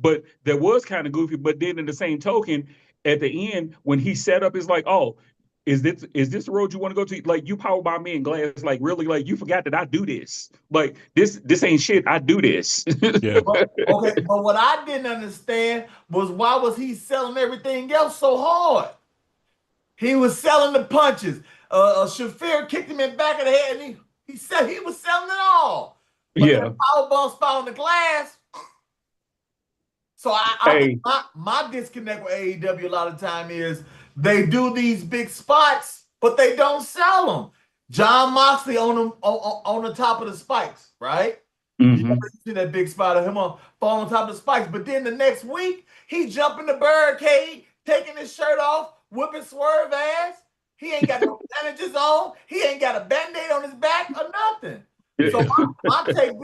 But that was kind of goofy. But then in the same token, at the end, when he set up, it's like, oh, is this the road you want to go to? Like, you power by me in glass, like, really, like, you forgot that I do this. Like, this ain't shit. I do this. Yeah. Okay, but what I didn't understand was, why was he selling everything else so hard? He was selling the punches. Shafir kicked him in the back of the head, and he said he was selling it all. But that powerbomb spot on the glass. So I think my disconnect with AEW a lot of time is they do these big spots, but they don't sell them. John Moxley on the top of the spikes, right? You Mm-hmm. see that big spot of him falling on top of the spikes. But then the next week, he jumping the barricade, taking his shirt off, whipping Swerve ass. He ain't got no bandages on. He ain't got a Band-Aid on his back or nothing. So my take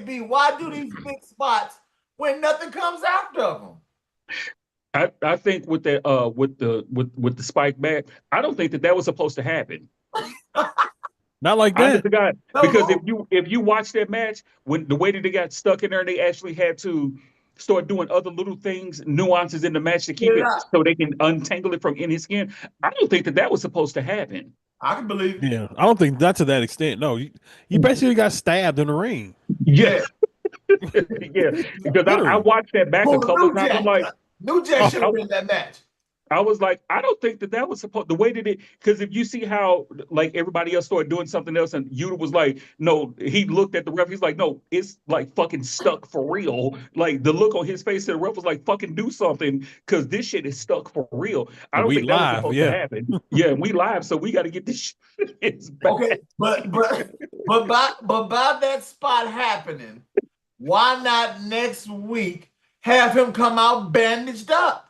be, why do these big spots when nothing comes after them? I think with the with the spike back, I don't think that was supposed to happen. Not like Honest that. to God, No, because no. if you watch that match, when the way that they got stuck in there, they actually had to start doing other little things, nuances in the match to keep it Yeah. so they can untangle it from in his skin. I don't think that was supposed to happen. I can believe it. Yeah, I don't think not to that extent. No, you basically got stabbed in the ring. Yeah, yeah. Because I Literally. watched that back a Pull couple New of times. I'm Jack. like, New Jack should have been in that match. I was like, I don't think that was supposed the way that it, because if you see how like everybody else started doing something else and Yuta was like, no, he looked at the ref, he's like, no, it's like fucking stuck for real. Like the look on his face to the ref was like, fucking do something because this shit is stuck for real. I don't We think that was live, supposed yeah. to happen. Yeah, we live, so we got to get this shit. It's back. Okay, but by that spot happening, why not next week have him come out bandaged up?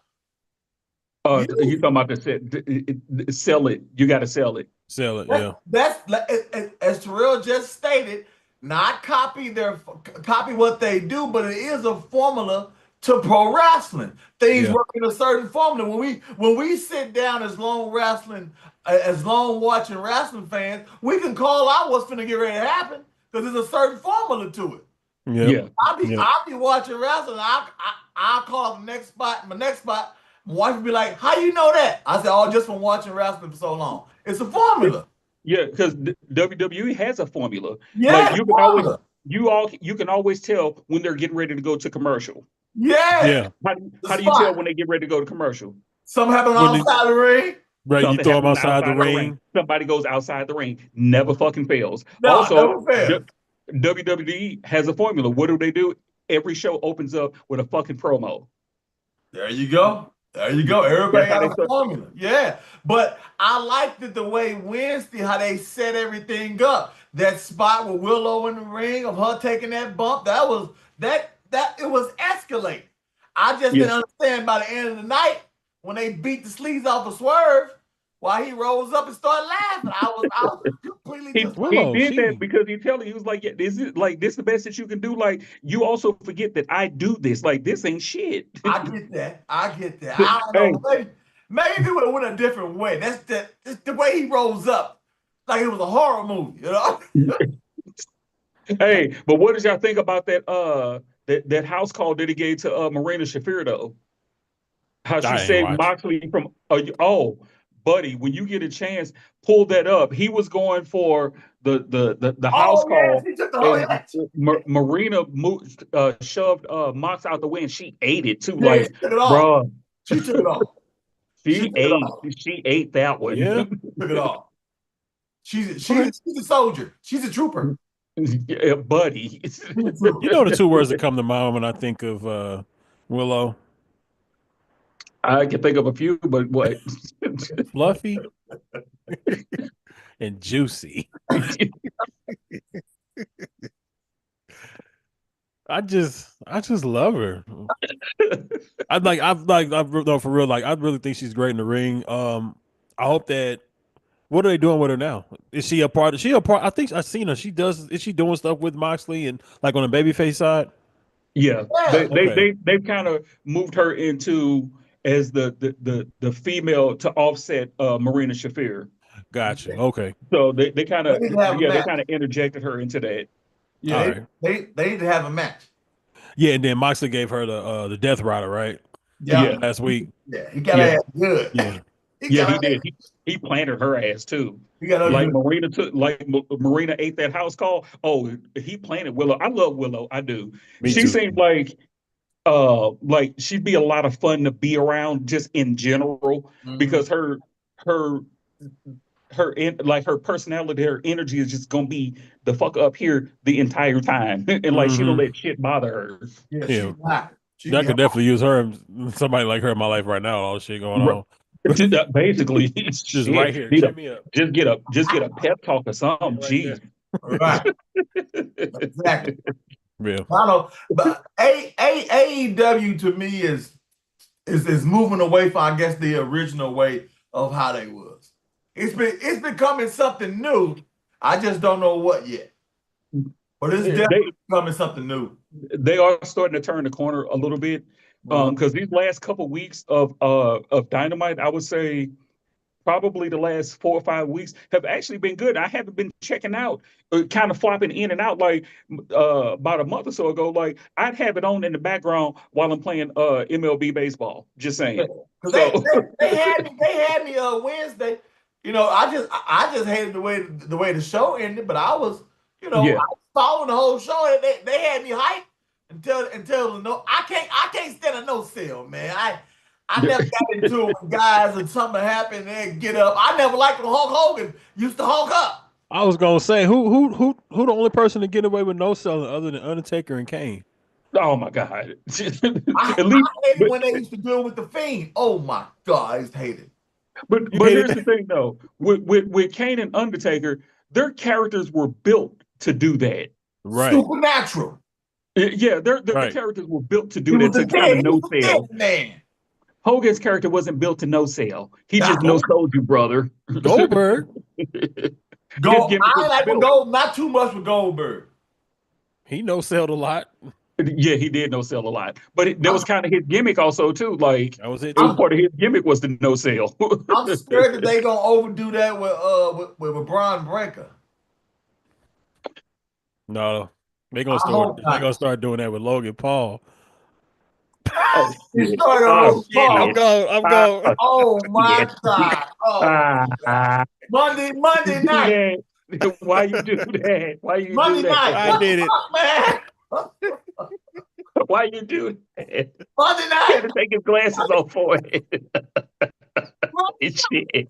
You talking about the sell it? You got to sell it. Sell it, yeah. That's as Tarrell just stated. Not copy what they do, but it is a formula to pro wrestling. Things work in a certain formula. When we sit down as long watching wrestling fans, we can call out what's going to get ready to happen because there's a certain formula to it. Yep. Yeah. I'll be watching wrestling. I'll call my next spot. My wife would be like, "How you know that?" I said, "Oh, just from watching wrestling for so long. It's a formula." Yeah, because WWE has a formula. Yeah, like you can always tell when they're getting ready to go to commercial. Yeah. How do you tell when they get ready to go to commercial? Something happen outside the ring. Right, Something you throw them happens outside the ring. Somebody goes outside the ring. Never fucking fails. No, Also, never fails. WWE has a formula. What do? Every show opens up with a fucking promo. There you go. Everybody got a formula. Yeah. But I liked it the way Wednesday, how they set everything up. That spot with Willow in the ring of her taking that bump, that was it was escalating. I just didn't understand by the end of the night when they beat the sleeves off of Swerve, why he rose up and started laughing. I was completely He did that because he was like, yeah, is it like this the best that you can do? Like, you also forget that I do this. Like, this ain't shit. I get that. I don't know. Maybe it would have went a different way. That's the way he rose up. Like it was a horror movie, you know? Hey, but what did y'all think about that house call that he gave to Marina Shafir though? How she saved Moxley from buddy, when you get a chance, pull that up. He was going for the house call. He took the Marina shoved Mox out the way and she ate it too. Yeah, like, bro, she took it off. She ate that one. Yeah, took it off. She's a soldier. She's a trooper. Yeah, buddy. You know the two words that come to mind when I think of Willow. I can think of a few, but what? Fluffy and juicy. I just love her. No, for real. Like, I really think she's great in the ring. I hope that. What are they doing with her now? Is she a part? I think I've seen her. Is she doing stuff with Moxley and like on the babyface side? Yeah. They've kind of moved her into as the female to offset Marina Shafir. Gotcha. Okay. So they kind of interjected her into that. Yeah, they need to have a match. Yeah, and then Moxley gave her the Death Rider, right? Yeah. Last week. Yeah, he got ass good. Yeah. He did. He planted her ass too. Marina ate that house call. Oh, he planted Willow. I love Willow. I do. She too. Seemed like she'd be a lot of fun to be around just in general because her personality, her energy is just gonna be the fuck up here the entire time, and she don't let shit bother her. Yeah. I could definitely use her, somebody like her in my life right now. All the shit going on. Basically, just right here. Just get a pep talk or something. Jeez. Right. Exactly. Yeah. I know, but AEW to me is moving away from, I guess, the original way of how they was. It's becoming something new. I just don't know what yet. But it's definitely becoming something new. They are starting to turn the corner a little bit. Because these last couple weeks of Dynamite, I would say probably the last 4 or 5 weeks have actually been good. I haven't been checking out, kind of flopping in and out like about a month or so ago. Like I'd have it on in the background while I'm playing MLB baseball. Just saying. So they had me Wednesday. You know, I just hated the way the show ended, but I was, I was following the whole show, and they had me hyped until no, I can't stand a no sell, man. I never got into it with guys and something happened and they get up. I never liked when Hulk Hogan used to Hulk up. I was gonna say who the only person to get away with no selling other than Undertaker and Kane. Oh my God! I hated when they used to do it with the Fiend. Oh my God, I used to hate it. But here's the thing though, with Kane and Undertaker, their characters were built to do that. Right. Supernatural. Yeah, their characters were built to do that, to kind of no sell. Man. Hogan's character wasn't built to no sell. He just no sold you, brother. Goldberg. I like with Gold, not too much with Goldberg. He no sold a lot. Yeah, he did no sell a lot, but that was kind of his gimmick also too. Like that was it. Part of his gimmick was the no sell. I'm scared that they gonna overdo that with Braun Breaker. No, they're gonna start doing that with Logan Paul. Oh, I'm going. Oh my God! Oh, Monday night. Why you do that? Why you Monday do that? night? I did it, man. Why you do that? Monday night. He had to take his glasses off for it. Shit.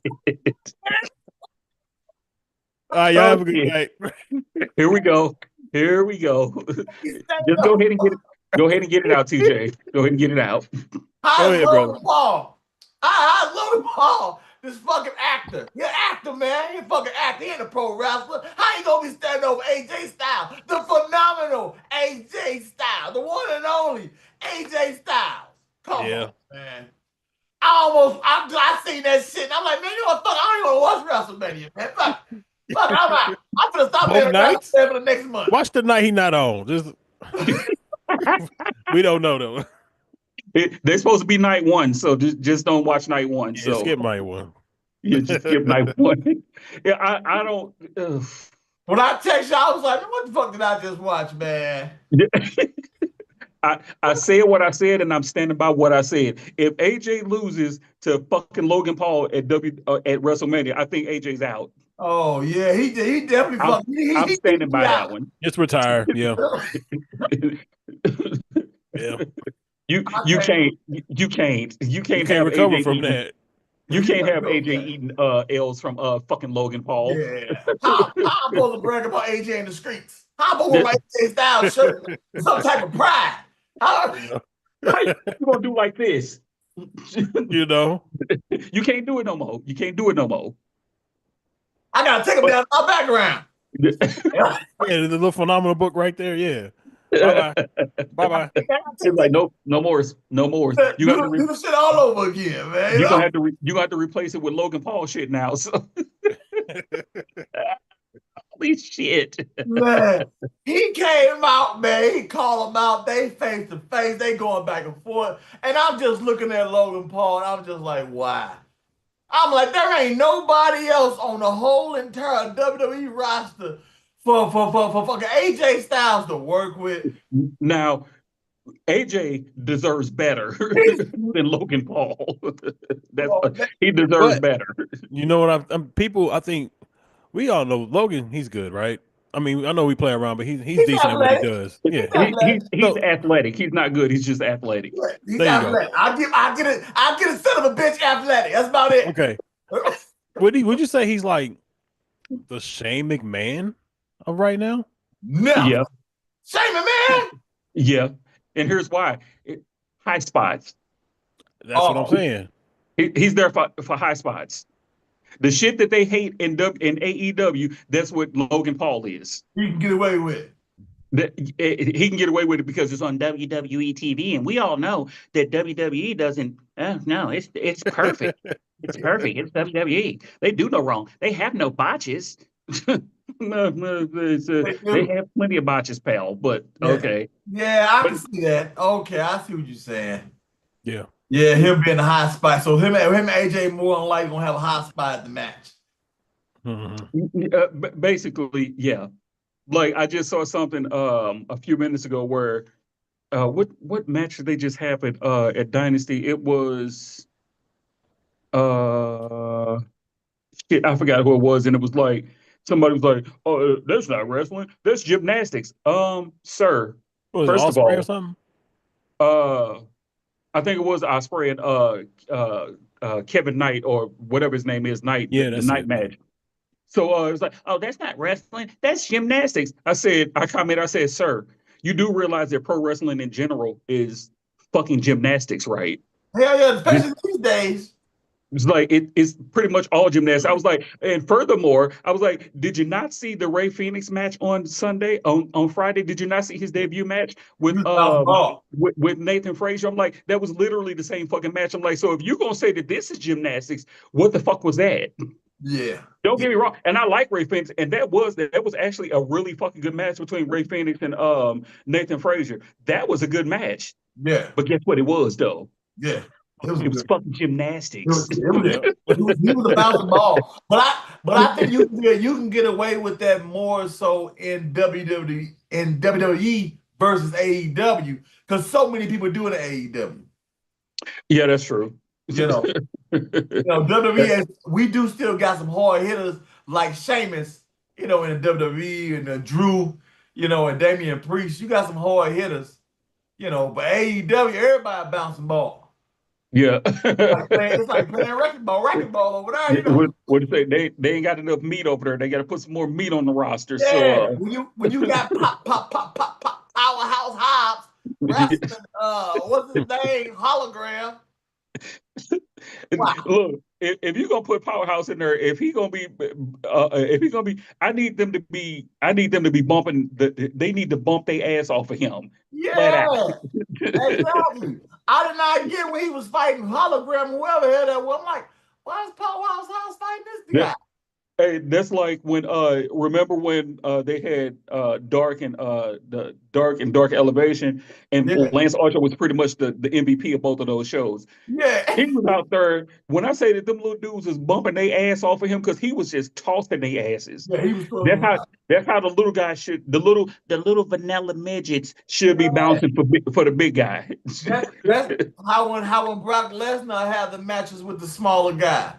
Y'all have a good night. Here we go. Just go ahead and get it. Go ahead and get it out, TJ. Go ahead and get it out. Go ahead, brother. Paul. I love Paul. This fucking actor. You're an actor, man. You're a fucking actor. He ain't a pro wrestler. How you gonna be standing over AJ Styles? The phenomenal AJ Styles. The one and only AJ Styles. Come on, man. I seen that shit. And I'm like, man, you know what? Fuck, I don't even want to watch WrestleMania, man. Fuck, I'm out. I'm gonna stop paying for the next month. Watch the night he not on. Just we don't know though. They're supposed to be night one, so just don't watch night one. Yeah, so skip night one. Yeah, just skip night one. Yeah, I don't. When I text you, I was like, what the fuck did I just watch, man? I said what I said, and I'm standing by what I said. If AJ loses to fucking Logan Paul at WrestleMania, I think AJ's out. Oh yeah, he definitely. I'm standing by that one. Just retire. Yeah. Yeah. You can't recover AJ from eating, that. You can't have AJ eating L's from fucking Logan Paul. Yeah. How I'm supposed to brag about AJ in the streets? How I'm supposed to wear my AJ style shirt? Some type of pride. How you gonna do like this? You know, you can't do it no more. I gotta take him down my background. Yeah, the little phenomenal book right there. Yeah. Bye-bye. It's like no more. You got to do the shit all over again, man. You have to replace it with Logan Paul shit now. So holy shit, man. He came out, man. He called him out. They face to face. They going back and forth, and I'm just looking at Logan Paul, and I'm just like, wow. I'm like, there ain't nobody else on the whole entire WWE roster for fucking AJ Styles to work with. Now, AJ deserves better than Logan Paul. He deserves better. You know what? I think we all know Logan. He's good, right? I mean, I know we play around, but he's decent at what he does. Yeah, he's athletic. He's not good. He's just athletic. Yeah, he's athletic. I'll get a son of a bitch athletic. That's about it. Okay. Would you say he's like the Shane McMahon of right now? No. Yeah. Shane McMahon? Yeah. And here's why. High spots. That's what I'm saying. He's there for high spots. The shit that they hate in AEW, that's what Logan Paul is. He can get away with it. He can get away with it because it's on WWE TV, and we all know that WWE doesn't. No, it's perfect. It's perfect. It's WWE. They do no wrong. They have no botches. No, they have plenty of botches, pal. But okay. Yeah, I can see that. Okay, I see what you're saying. Yeah. Yeah, he'll be in the high spot. So him and AJ more than likely gonna have a high spot at the match. Basically, yeah. Like I just saw something a few minutes ago where what match did they just have at Dynasty? It was shit, I forgot who it was, and it was like somebody was like, "Oh, that's not wrestling. That's gymnastics." Sir, Was first it of Osprey all, or something? I think it was Osprey and Kevin Knight or whatever his name is, Knight, Yeah, the that's night it. match. So it's like, oh, that's not wrestling. That's gymnastics. I said, sir, you do realize that pro wrestling in general is fucking gymnastics, right? Hell yeah, especially these days. It's like it's pretty much all gymnastics. I was like, and furthermore, I was like, did you not see the Ray Phoenix match on Sunday? On Friday, did you not see his debut match with Nathan Frazier? I'm like, that was literally the same fucking match. I'm like, so if you're gonna say that this is gymnastics, what the fuck was that? Yeah. Don't get me wrong, and I like Ray Phoenix, and that was actually a really fucking good match between Ray Phoenix and Nathan Frazier. That was a good match. Yeah. But guess what it was though? Yeah. It was fucking gymnastics. He was a bouncing ball. But I think you can get away with that more so in WWE versus AEW because so many people do it in AEW. Yeah, that's true. WWE, we do still got some hard hitters like Sheamus, in the WWE and Drew, and Damian Priest. You got some hard hitters, but AEW, everybody bouncing ball. Yeah. It's like playing racquetball over there, What do you say? They ain't got enough meat over there. They got to put some more meat on the roster. Yeah. So when you got pop powerhouse Hobbs wrestling, what's his name? Hologram. Wow. Look, if you're gonna put Powerhouse in there, if he's gonna be, I need them to be bumping. They need to bump their ass off of him. Yeah, exactly. I did not get when he was fighting Hologram, whoever had that one. I'm like, why is Powerhouse House fighting this guy? Hey, that's like when remember when they had Dark and Dark Elevation, and Lance Archer was pretty much the MVP of both of those shows. Yeah, he was out there. When I say that them little dudes was bumping their ass off of him because he was just tossing their asses. Yeah, he was. That's how the little guys should. The little vanilla midgets should be bouncing for the big guy. That's how when Brock Lesnar had the matches with the smaller guy.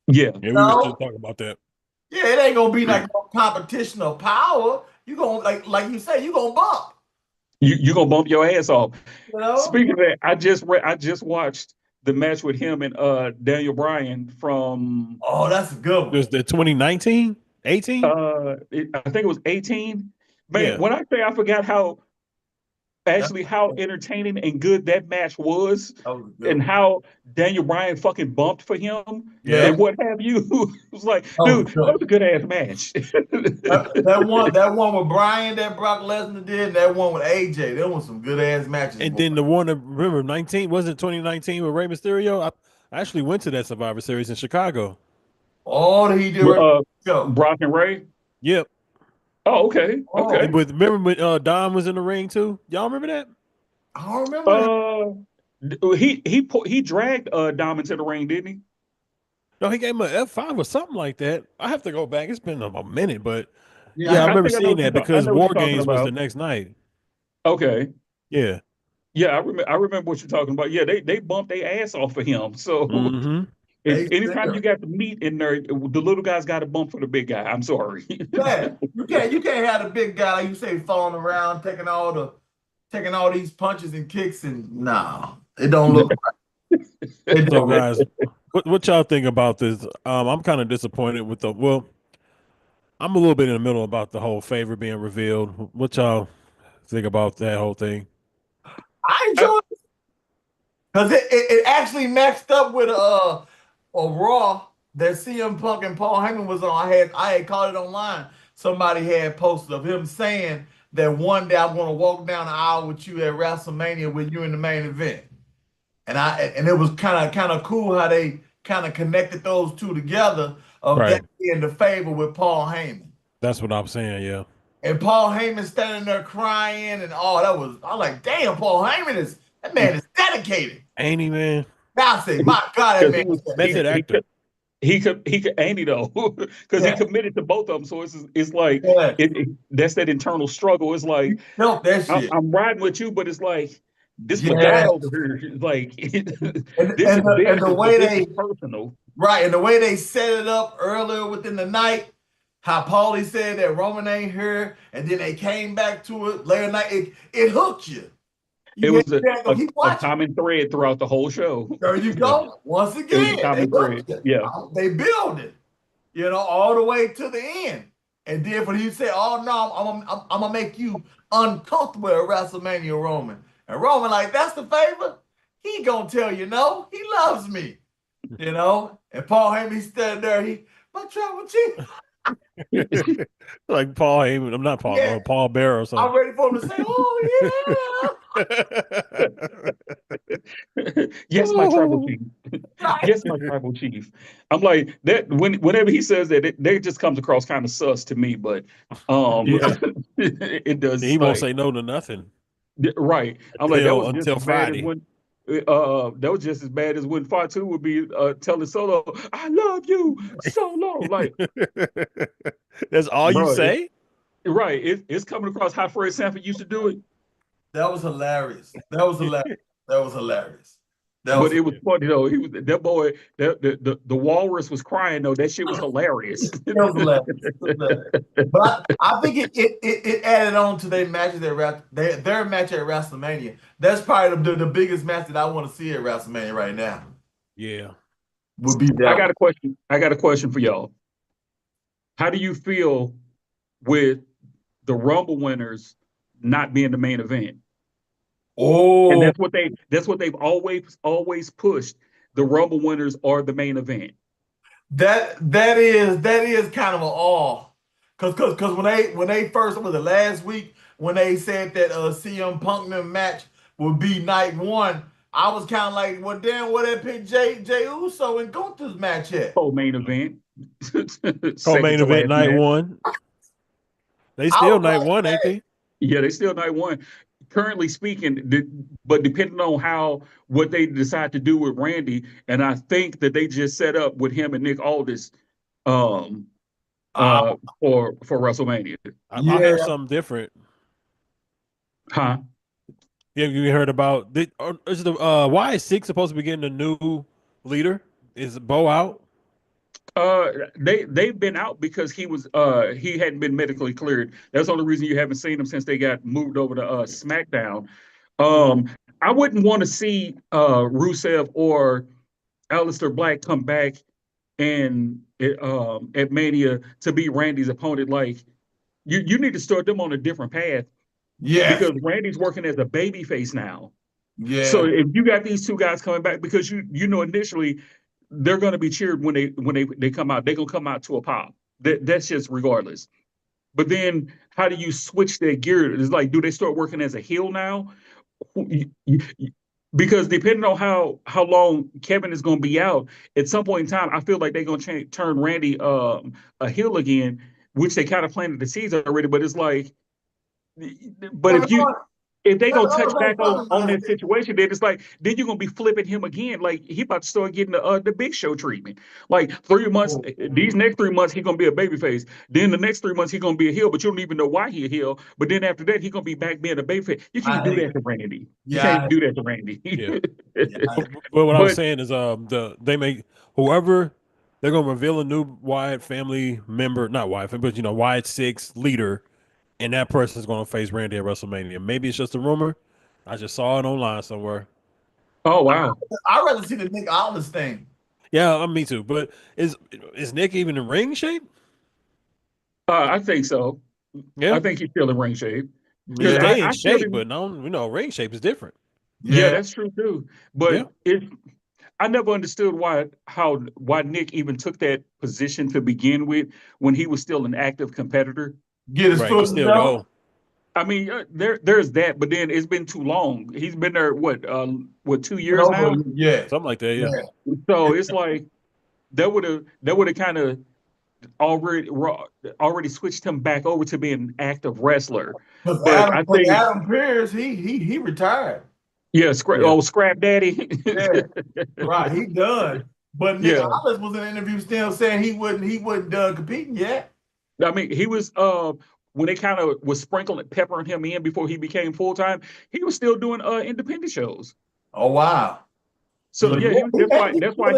Yeah, we were just talking about that. Yeah, it ain't gonna be like no competition of power. You gonna like you say, you gonna bump. You gonna bump your ass off. Speaking of that, I just watched the match with him and Daniel Bryan from. Oh, that's a good one. Was the 2019, 18? I think it was 18. Man, when I say I forgot how entertaining and good that match was, and how Daniel Bryan fucking bumped for him, and what have you. It was like, dude, that was a good ass match. that one with Bryan that Brock Lesnar did, and that one with AJ, there was some good ass matches. And then the one, remember, 19, was it 2019 with Rey Mysterio? I actually went to that Survivor Series in Chicago. Oh, he did Brock and Ray? Yep. Oh, okay. Okay. And remember when Dom was in the ring too? Y'all remember that? I don't remember. He dragged Dom into the ring, didn't he? No, he gave him an F5 or something like that. I have to go back. It's been a minute, but I remember seeing that because War Games was the next night. Okay. Yeah. Yeah, I remember what you're talking about. Yeah, they bumped their ass off of him. So anytime you got the meat in there, the little guy's got to bump for the big guy. I'm sorry. Yeah, you can't have the big guy like you say falling around taking all these punches and kicks, and it don't look right. So guys, what y'all think about this? I'm kind of disappointed with I'm a little bit in the middle about the whole favor being revealed. What y'all think about that whole thing? I enjoy it because it actually matched up with a Raw that CM Punk and Paul Heyman was on, I had caught it online. Somebody had posted of him saying that one day I'm going to walk down the aisle with you at WrestleMania with you in the main event. And it was kind of cool how they kind of connected those two together of that being the favor with Paul Heyman. That's what I'm saying, yeah. And Paul Heyman standing there crying and all that was, I'm like, damn, Paul Heyman that man is dedicated. Ain't he, man? I say, my God, that man was method actor. He could Andy though, because he committed to both of them. So it's like that's that internal struggle. It's like that shit. I'm riding with you, but it's like this my guy over here. Like the way this is personal, right? And the way they set it up earlier within the night, how Paulie said that Roman ain't here, and then they came back to it later night. It hooked you. It was a common thread throughout the whole show. There you go. Once again, they build it, all the way to the end. And then when he said, "Oh no, I'm gonna make you uncomfortable at WrestleMania, Roman," and Roman like, "That's the favor." He gonna tell you no. He loves me, And Paul Heyman standing there. My tribal chief. Like Paul Heyman. I'm not Paul. Yeah. Paul Bearer or something. I'm ready for him to say, "Oh yeah." Yes, my tribal chief. Yes, my tribal chief. I'm like that whenever he says that, it just comes across kind of sus to me, but it does. He won't say no to nothing. Right. I'm like that was until Friday. That was just as bad as when Fatu would be telling Solo, "I love you, Solo." Like that's all you say. Right. It's coming across how Fred Sanford used to do it. That was hilarious. But it was funny though. He was that boy. The walrus was crying though. That shit was hilarious. It was hilarious. But I think it added on to their match their match at WrestleMania. That's probably the biggest match that I want to see at WrestleMania right now. Yeah, would be that. I got a question for y'all. How do you feel with the Rumble winners not being the main event? Oh, and that's what they've always pushed. The Rumble winners are the main event. That is kind of an awe, because when they first was the last week when they said that CM Punk match would be night one, I was kind of like, well, damn, what they picked Jey Uso and Gunther's match at? Co-main event. Co-main event night one. They still night one, ain't they? Yeah, they still night one. Currently speaking, but depending on what they decide to do with Randy, and I think that they just set up with him and Nick Aldis for WrestleMania. I heard something different. Huh? Yeah, you heard about is the Y6 supposed to be getting a new leader? Is Bo out? They've been out because he hadn't been medically cleared. That's the only reason you haven't seen him since they got moved over to Smackdown. I wouldn't want to see Rusev or Aleister Black come back and at Mania to be Randy's opponent. Like you need to start them on a different path. Yeah, because Randy's working as a babyface now. Yeah. So if you got these two guys coming back, because you know initially they're going to be cheered when they come out. They're going to come out to a pop. That's just regardless. But then how do you switch their gear? It's like, do they start working as a heel now? Because depending on how long Kevin is going to be out, at some point in time, I feel like they're going to turn Randy a heel again, which they kind of planted the seeds already. But it's like, but if they gonna touch back on that situation, then it's like then you're gonna be flipping him again. Like he about to start getting the Big Show treatment. Like 3 months, these next 3 months he's gonna be a babyface. Then the next 3 months he's gonna be a heel, but you don't even know why he a heel. But then after that he's gonna be back being a babyface. You can't do that to Randy. You can't do that to Randy. But what I'm saying is, they make whoever they're gonna reveal a new Wyatt family member, not Wyatt, but Wyatt 6 leader. And that person's going to face Randy at WrestleMania. Maybe it's just a rumor. I just saw it online somewhere. Oh, wow. I'd rather see the Nick Aldis thing. Yeah, me too. But is Nick even in ring shape? I think so. Yeah, I think he's still in ring shape. Yeah, they in shape, but ring shape is different. Yeah, that's true too. But I never understood why Nick even took that position to begin with when he was still an active competitor. Get his foot still go. I mean, there's that, but then it's been too long. He's been there what 2 years now? Yeah, something like that. Yeah. So it's like that would have kind of already switched him back over to being an active wrestler. But I think Adam Pearce, he retired. Yeah, Scrap Daddy. Yeah, right. He done. But Nick Aldis was in an interview still saying he wasn't done competing yet. I mean, he was when they kind of was peppering him in before he became full time. He was still doing independent shows. Oh wow! So yeah, that's why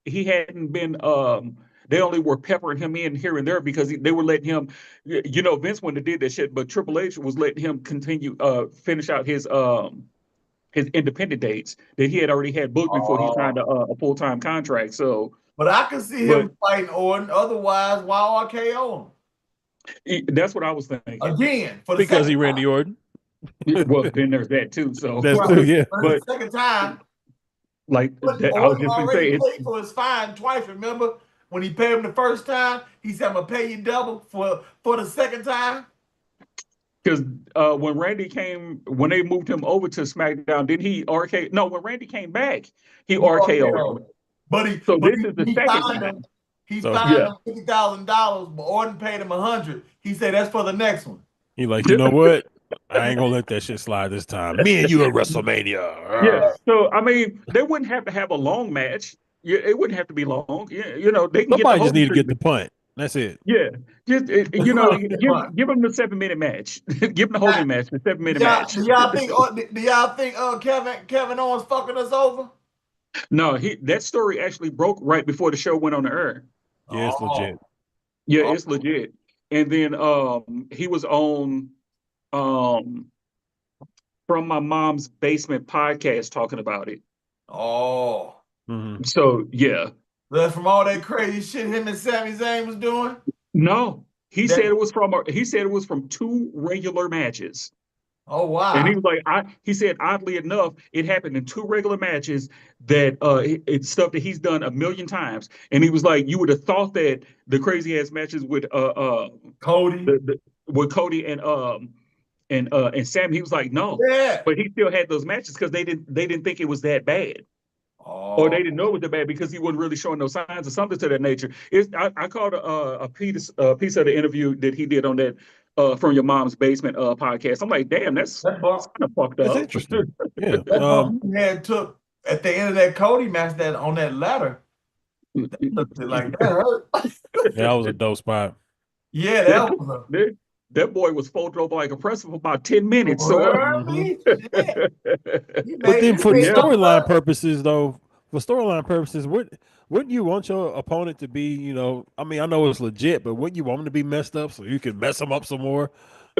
he hadn't been. They only were peppering him in here and there because they were letting him. Vince wouldn't have did that shit, but Triple H was letting him continue finish out his independent dates that he had already had booked before he signed a full-time contract. So, but I could see him fighting Orton. Otherwise, why RKO him? That's what I was thinking. Again, because he Randy Orton. Well, then there's that too. So that's too, yeah. But the second time, like that, I was just going to say, paid for his fine twice. Remember when he paid him the first time? He said, "I'm gonna pay you double for the second time." Because when they moved him over to SmackDown, didn't he RKO? No, when Randy came back, he RKO'd him. But this is the second time. He fined him $50,000, but Orton paid him $100. He said that's for the next one. He like, you know what? I ain't gonna let that shit slide this time. Me and you at WrestleMania. Yeah. So I mean, they wouldn't have to have a long match. Yeah, it wouldn't have to be long. Yeah, they can somebody just need to get the punt. That's it. Yeah, just give them the 7-minute match. Give them the Hogan match, the 7-minute match. Do y'all think Kevin Owens fucking us over? No, that story actually broke right before the show went on the air. Yeah, it's legit. Yeah, it's legit. And then he was on From My Mom's Basement podcast talking about it. Oh. Mm-hmm. So yeah. That's from all that crazy shit him and Sami Zayn was doing? No. He said it was from 2 regular matches. Oh wow! And he was like, he said, oddly enough, it happened in 2 regular matches that it's stuff that he's done a million times. And he was like, you would have thought that the crazy ass matches with Cody, with Cody and Sam, he was like, no, but he still had those matches because they didn't think it was that bad. Or they didn't know it was that bad because he wasn't really showing no signs or something to that nature. I caught a piece of the interview that he did on that From Your Mom's Basement podcast. I'm like, damn, that's kind of fucked up. That's interesting. Yeah. He had took at the end of that Cody match on that ladder. That looked like that hurt. That was a dope spot. Yeah, that boy was folded over like a pretzel for about 10 minutes. So, but then for storyline purposes, though, wouldn't you want your opponent to be, I mean, I know it's legit, but wouldn't you want him to be messed up so you can mess him up some more?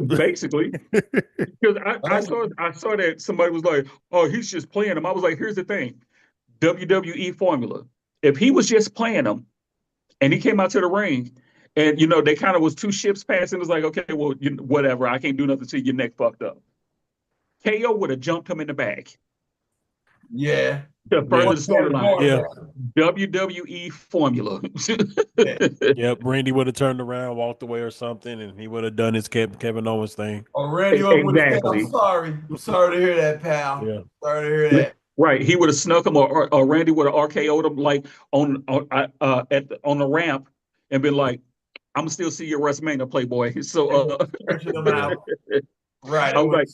Basically, because I saw that somebody was like, "Oh, he's just playing him." I was like, "Here's the thing, WWE formula. If he was just playing him, and he came out to the ring." And, they kind of was 2 ships passing. It was like, okay, well, whatever. I can't do nothing to your neck fucked up. KO would have jumped him in the back. Yeah. To further the storyline. Yeah. WWE formula. Yep. Randy would have turned around, walked away or something, and he would have done his Kevin Owens thing. Oh, Randy would have said, I'm sorry. I'm sorry to hear that, pal. Yeah. Sorry to hear that. Right. He would have snuck him or Randy would have RKO'd him like on the ramp and been like, I'm gonna still see your WrestleMania, Playboy. So, right. I was like,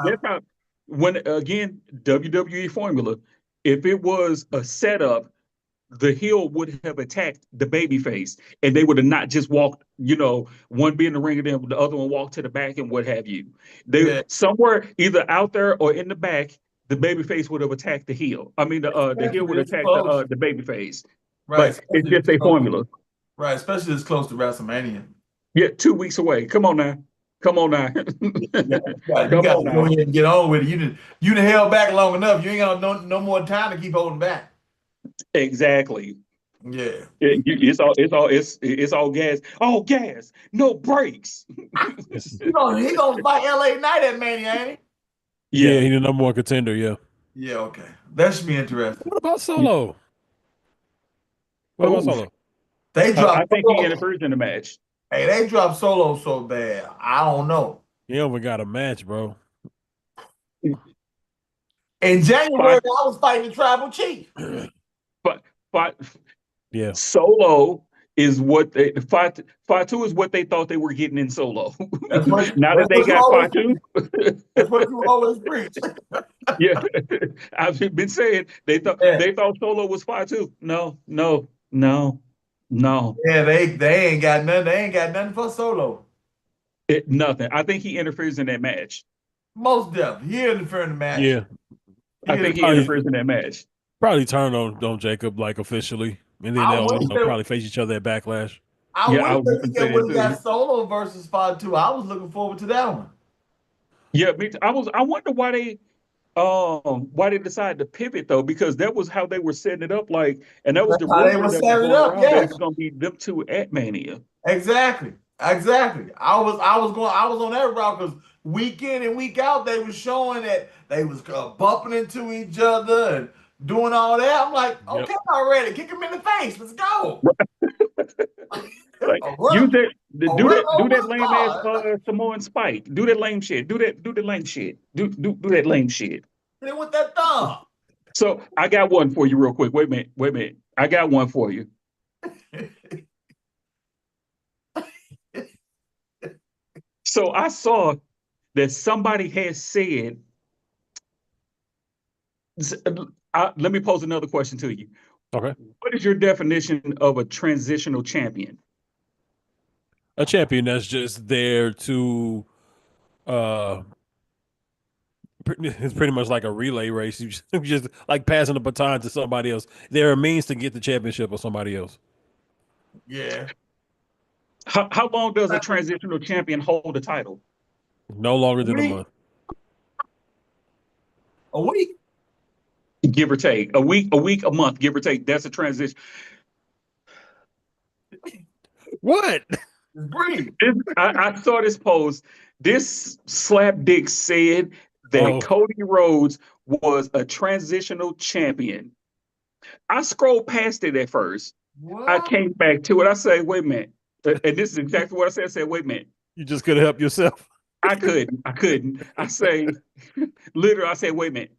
that's how. When again, WWE formula. If it was a setup, the heel would have attacked the babyface, and they would have not just walked. One be in the ring, and then the other one walked to the back, and what have you. Somewhere either out there or in the back, the babyface would have attacked the heel. I mean, the heel would attack the babyface. Right. But it's just a formula. Right, especially this close to WrestleMania. Yeah, 2 weeks away. Come on now. You got to go ahead and get on with it. You done held back long enough. You ain't got no more time to keep holding back. Exactly. Yeah. It's all gas. All gas. No brakes. He gonna fight LA Knight at Mania, ain't he? Yeah, he's the number 1 contender. Yeah. Yeah, okay. That should be interesting. What about Solo? What about Oh, Solo? They I dropped think he Solo. interferes in the match. Hey, they dropped Solo so bad. I don't know. He even got a match, bro. In January, Five, I was fighting the tribal chief. five, five, Yeah. Solo is what they Fatu is what they thought they were getting in Solo. That's what Now that they you got always Fatu, that's what you always preach. yeah, I've been saying Yeah, they thought Solo was Fatu. No, no, no, no, yeah, they ain't got nothing. They ain't got nothing for Solo. nothing. I think he interferes in that match. Most definitely. He interfered in the match. Yeah. He I think he Probably interferes in that match. probably turn on Jacob like officially. And then I they'll, wish that probably face each other at Backlash. I Yeah, wish I was that going to he say that would have too. got Solo versus Five Two. I was looking forward to that one. Yeah, me too. I wonder why they decided to pivot though, because that was how they were setting it up, like, and that was That's the how they rumor were that was setting it going up. around that it Yes, was going to be them two at Mania. exactly, exactly. I was on that route because week in and week out they were showing that they was bumping into each other and doing all that. I'm like, Yep. okay, I'm ready. Kick him in the face. Let's go. Like, A use run, that, a do run that, do over that the lame ass car. Samoan Spike, do that lame shit, do that lame shit, do that lame shit. Hit him with that thumb. So I got one for you, real quick. Wait a minute. I got one for you. So I saw that somebody has said. Let me pose another question to you. Okay. What is your definition of a transitional champion? A champion that's just there to it's pretty much like a relay race. You just like passing the baton to somebody else. There are means to get the championship or somebody else. Yeah. How long does a transitional champion hold a title? No longer than a week, month. a week. Give or take. A week, a month, give or take. That's a transition. What? Just breathe. I saw this post. This slapdick said that Oh, Cody Rhodes was a transitional champion. I scrolled past it at first. I What? came back to it. I say, wait a minute. And this is exactly what I said. I said, wait a minute. you just couldn't help yourself. I couldn't. I couldn't. I say, literally, I said, wait a minute.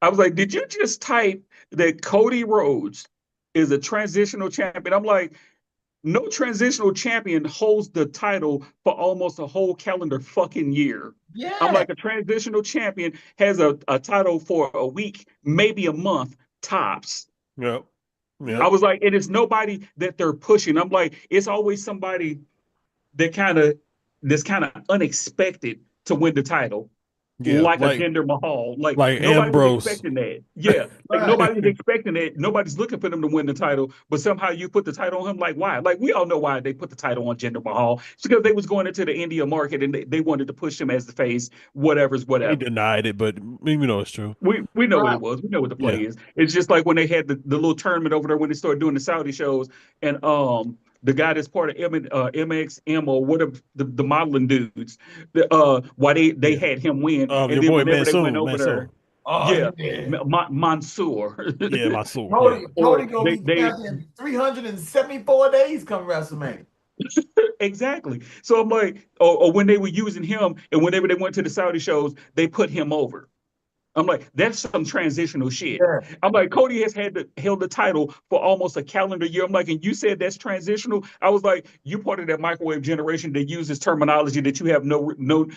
I was like, did you just type that Cody Rhodes is a transitional champion? I'm like, no transitional champion holds the title for almost a whole calendar fucking year. I'm Yeah. like, a transitional champion has a title for a week, maybe a month, tops. Yep. I Yep. was like, and it's nobody that they're pushing. I'm like, it's always somebody that that's kind of unexpected to win the title, Yeah. like a Jinder Mahal. Like Like nobody was Ambrose. expecting that. Yeah, like Right. nobody was expecting that. Nobody's looking for them to win the title, but somehow you put the title on him. Like why? Like we all know why they put the title on Jinder Mahal. It's because they was going into the India market and they wanted to push him as the face. Whatever's He whatever. denied it, but you know it's true. We know what Right. it was. We know what the Yeah. play is. It's just like when they had the little tournament over there when they started doing the Saudi shows, and the guy that's part of MXM or whatever the modeling dudes, why they Yeah. had him win, and Your then boy whenever they went Mansoor. over there, Mansoor. Oh, yeah, yeah. Mansoor, Yeah, my sword. Yeah. Cody or gonna be they champion 374 days come WrestleMania. exactly. So I'm like, or when they were using him, and whenever they went to the Saudi shows, they put him over. I'm like, that's some transitional shit. Yeah. I'm like, Cody has held the title for almost a calendar year. I'm like, and you said that's transitional. I was like, you part of that microwave generation that uses terminology that you have no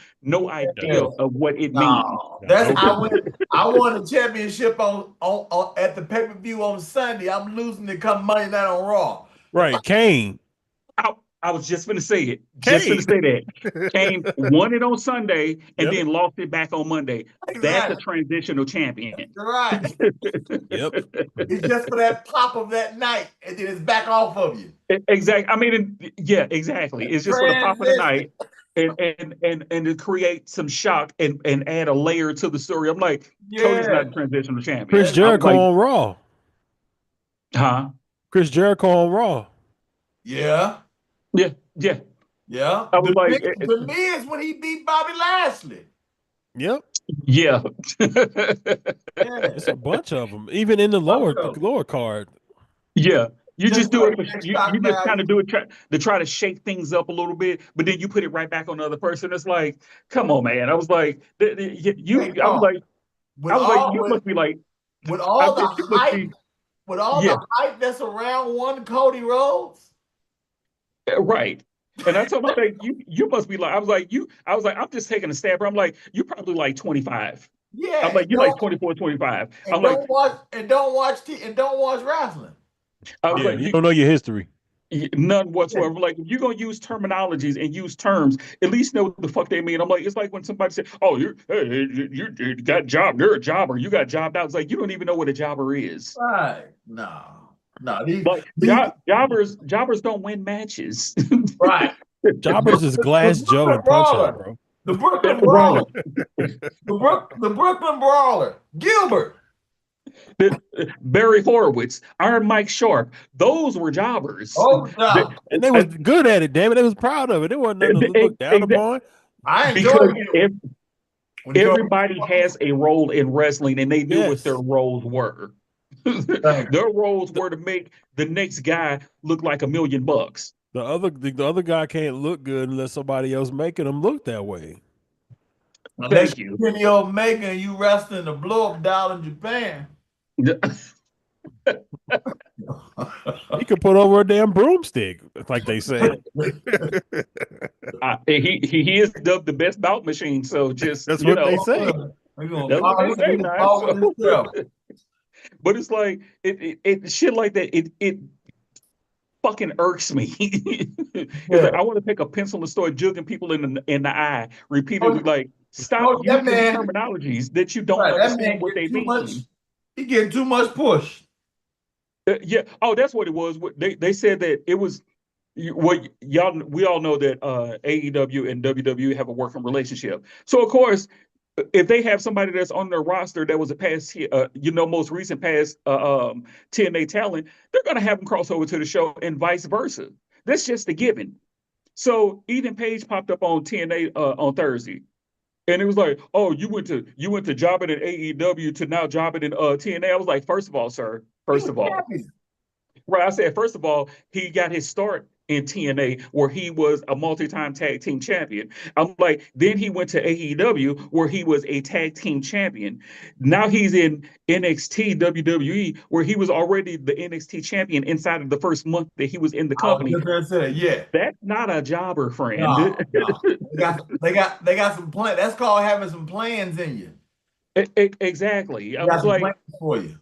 idea Yeah. of what it means. No. Got That's no clue. I won a championship on at the pay-per-view on Sunday. I'm losing to come Monday night on Raw. Right. Kane. I, I was just going to say it. Just going Kane. to say that. Kane won it on Sunday and Yep. then lost it back on Monday. That's a Exactly. transitional champion. You're right. Yep. It's just for that pop of that night, and then it's back off of you. Exactly. I mean, yeah, exactly. It's just for the pop of the Transition. night, and to create some shock and add a layer to the story. I'm like, Cody's Yeah. not a transitional champion. Chris That's, I was Jericho like, on Raw. huh? Chris Jericho on Raw. yeah. Yeah, yeah. Yeah. I was like, The Miz when he beat Bobby Lashley. Yep. Yeah. It's a bunch of them, even in the lower card. Yeah. You just do it. You just kind value. of do it to try to shake things up a little bit, but then you put it right back on the other person. It's like, come on, man. I was like, you. I was like, you must be like. With I all said, the you must hype, be. with all Yeah. the hype that's around one Cody Rhodes. Right. And I told him, I think you must be like, I was like, I'm just taking a stab. I'm like, you probably like 25. Yeah. I'm like, you're like 24, 25. And I'm like, don't watch wrestling. I was Yeah, like, you don't know your history. none whatsoever. Like, if you're gonna use terminologies and use terms, at least know what the fuck they mean. I'm like, it's like when somebody said, "Oh, you got job, you're a jobber, you got jobbed out." It's like you don't even know what a jobber is. Right. No. Like jobbers don't win matches. Right. Jobbers is Glass Joe and Punch Out, bro. The Brooklyn Right. Brawler. The Brooklyn Brawler. Gilbert. Barry Horowitz, Iron Mike Sharp, those were jobbers. Oh, no. And they was good at it, damn it. They was proud of it. They wasn't nothing to look down upon. I enjoyed it. Everybody has a role in wrestling, and they knew what their roles were. Their roles were to make the next guy look like $1 million. The other guy can't look good unless somebody else making him look that way. Thank you. Kenny Omega and you wrestling the blow up doll in Japan. He could put over a damn broomstick, like they say. He is dubbed the best bout machine. So just that's what they say. That's what they say now. But it's like it shit like that. It fucking irks me. Like, I want to take a pencil and start jugging people in the eye repeatedly. Like, stop using terminologies that you don't understand what they mean. He getting too much push. Yeah. Oh, that's what it was. They said that it was what y'all. We all know that AEW and WWE have a working relationship. So of course, if they have somebody that's on their roster that was a past, most recent past TNA talent, they're going to have them cross over to the show and vice versa. That's just a given. So Eden Page popped up on TNA on Thursday, and it was like, "Oh, you went to jobbing at AEW to now jobbing in TNA." I was like, first of all, sir, right? I said, first of all, he got his start in TNA where he was a multi-time tag team champion. I'm like, then he went to AEW where he was a tag team champion. Now he's in NXT WWE where he was already the NXT champion inside of the first month that he was in the company. Yeah, that's not a jobber, friend. No. They got some plans. That's called having some plans in you. Exactly. I was like, plans for you.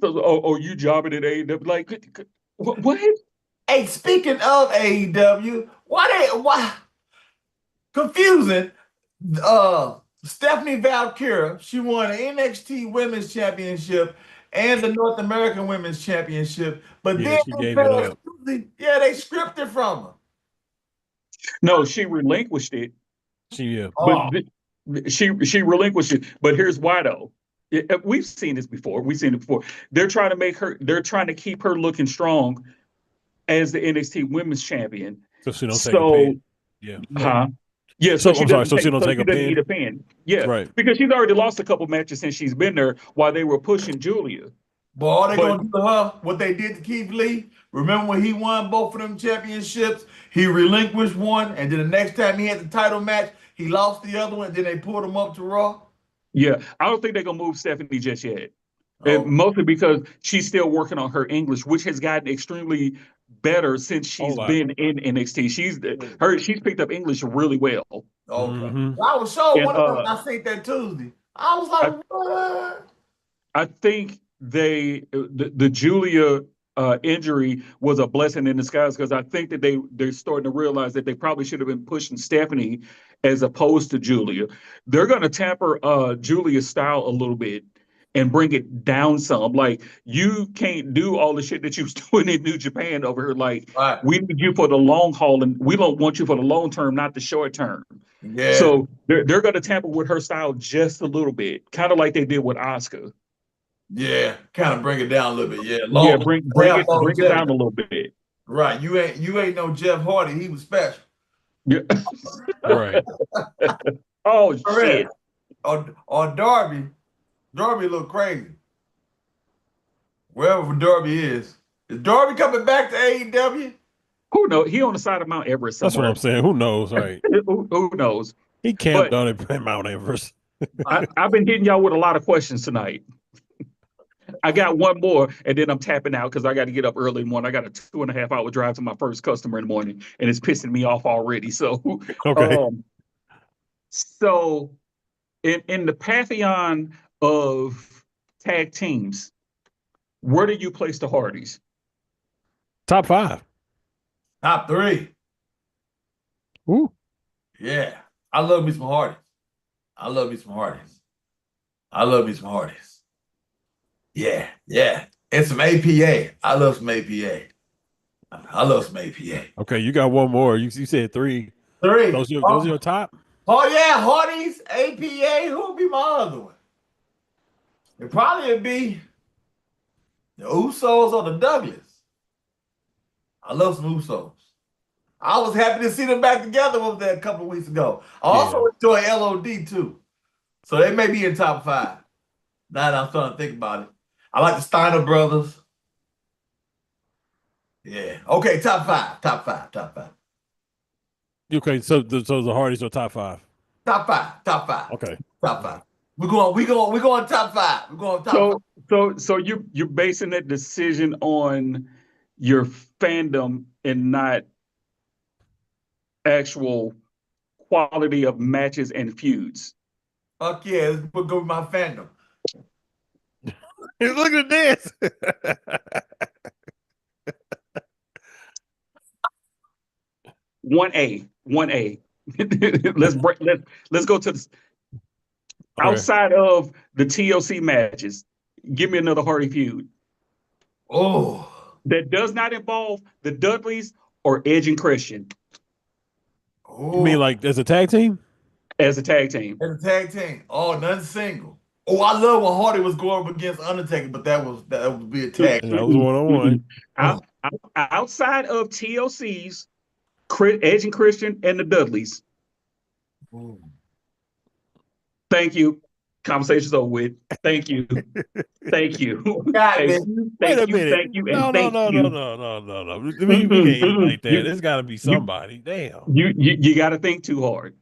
So, you jobbing at AEW? Like, what? Hey, speaking of AEW, why confusing? Stephanie Valkyria, she won the NXT Women's Championship and the North American Women's Championship, but then she gave it up. They stripped it from her. No, she relinquished it. She relinquished it. But here's why though. We've seen this before. They're trying to keep her looking strong as the NXT Women's Champion. So she don't take a pin. Yeah. Yeah. So she don't take a pin. Need a pin. Yeah. Right. Because she's already lost a couple matches since she's been there while they were pushing Julia. But all they gonna do to her, what they did to Keith Lee, remember when he won both of them championships, he relinquished one, and then the next time he had the title match, he lost the other one, and then they pulled him up to Raw. Yeah, I don't think they're gonna move Stephanie just yet. Mostly because she's still working on her English, which has gotten extremely better since she's been in NXT. She's picked up English really well. Okay. Mm-hmm. I was sure one of them. I think that Tuesday. I was like, what? I think the Julia injury was a blessing in disguise because I think that they're starting to realize that they probably should have been pushing Stephanie as opposed to Julia. They're going to tamper Julia's style a little bit and bring it down some. Like, you can't do all the shit that you was doing in New Japan over here. Like, we need you for the long haul, and we don't want you for the long term, not the short term. Yeah. So they're going to tamper with her style just a little bit, kind of like they did with Asuka. Yeah, kind of bring it down a little bit. Yeah, bring it down a little bit. Right, you ain't no Jeff Hardy. He was special. Yeah. Right. Oh shit. or Darby. Darby look crazy. Wherever Darby is Darby coming back to AEW? Who knows? He on the side of Mount Everest somewhere. That's what I'm saying. Who knows, right? Who knows? He camped on it Mount Everest. I've been hitting y'all with a lot of questions tonight. I got one more, and then I'm tapping out because I got to get up early in the morning. I got a 2.5 hour drive to my first customer in the morning, and it's pissing me off already. So, okay. So in the pantheon of tag teams, where do you place the Hardys? Top 5. Top 3. Ooh. Yeah. I love me some Hardys. I love me some Hardys. I love me some Hardys. Yeah, yeah. And some APA. I love some APA. I love some APA. Okay, you got one more. You said 3. 3. Those are your top? Oh, yeah. Hardys, APA. Who would be my other one? It probably would be the Usos or the Douglas. I love some Usos. I was happy to see them back together over there a couple of weeks ago. I also enjoy LOD too. So they may be in top 5. Now that I'm starting to think about it. I like the Steiner brothers. Yeah. Okay, top 5. Top 5. Top 5. Okay, so the Hardys are top 5. Top 5. Top 5. Okay. Top 5. We're going top 5. We're going top 5. So you're basing that decision on your fandom and not actual quality of matches and feuds. Fuck yeah, we'll go with my fandom. Look at this. 1A. Let's go to the outside of the TLC matches. Give me another Hardy feud. Oh. That does not involve the Dudleys or Edge and Christian. Oh. You mean like as a tag team? As a tag team. As a tag team. Oh, nothing single. Oh, I love when Hardy was going up against Undertaker, but that would be a tag. And that was 1-on-1. Outside of TLC's Edge and Christian and the Dudleys. Ooh. Thank you. Conversation's over with. Thank you. Thank you. Thank you. Wait a minute. Thank you. No. We can't eat like that. There's got to be somebody. Damn. You got to think too hard.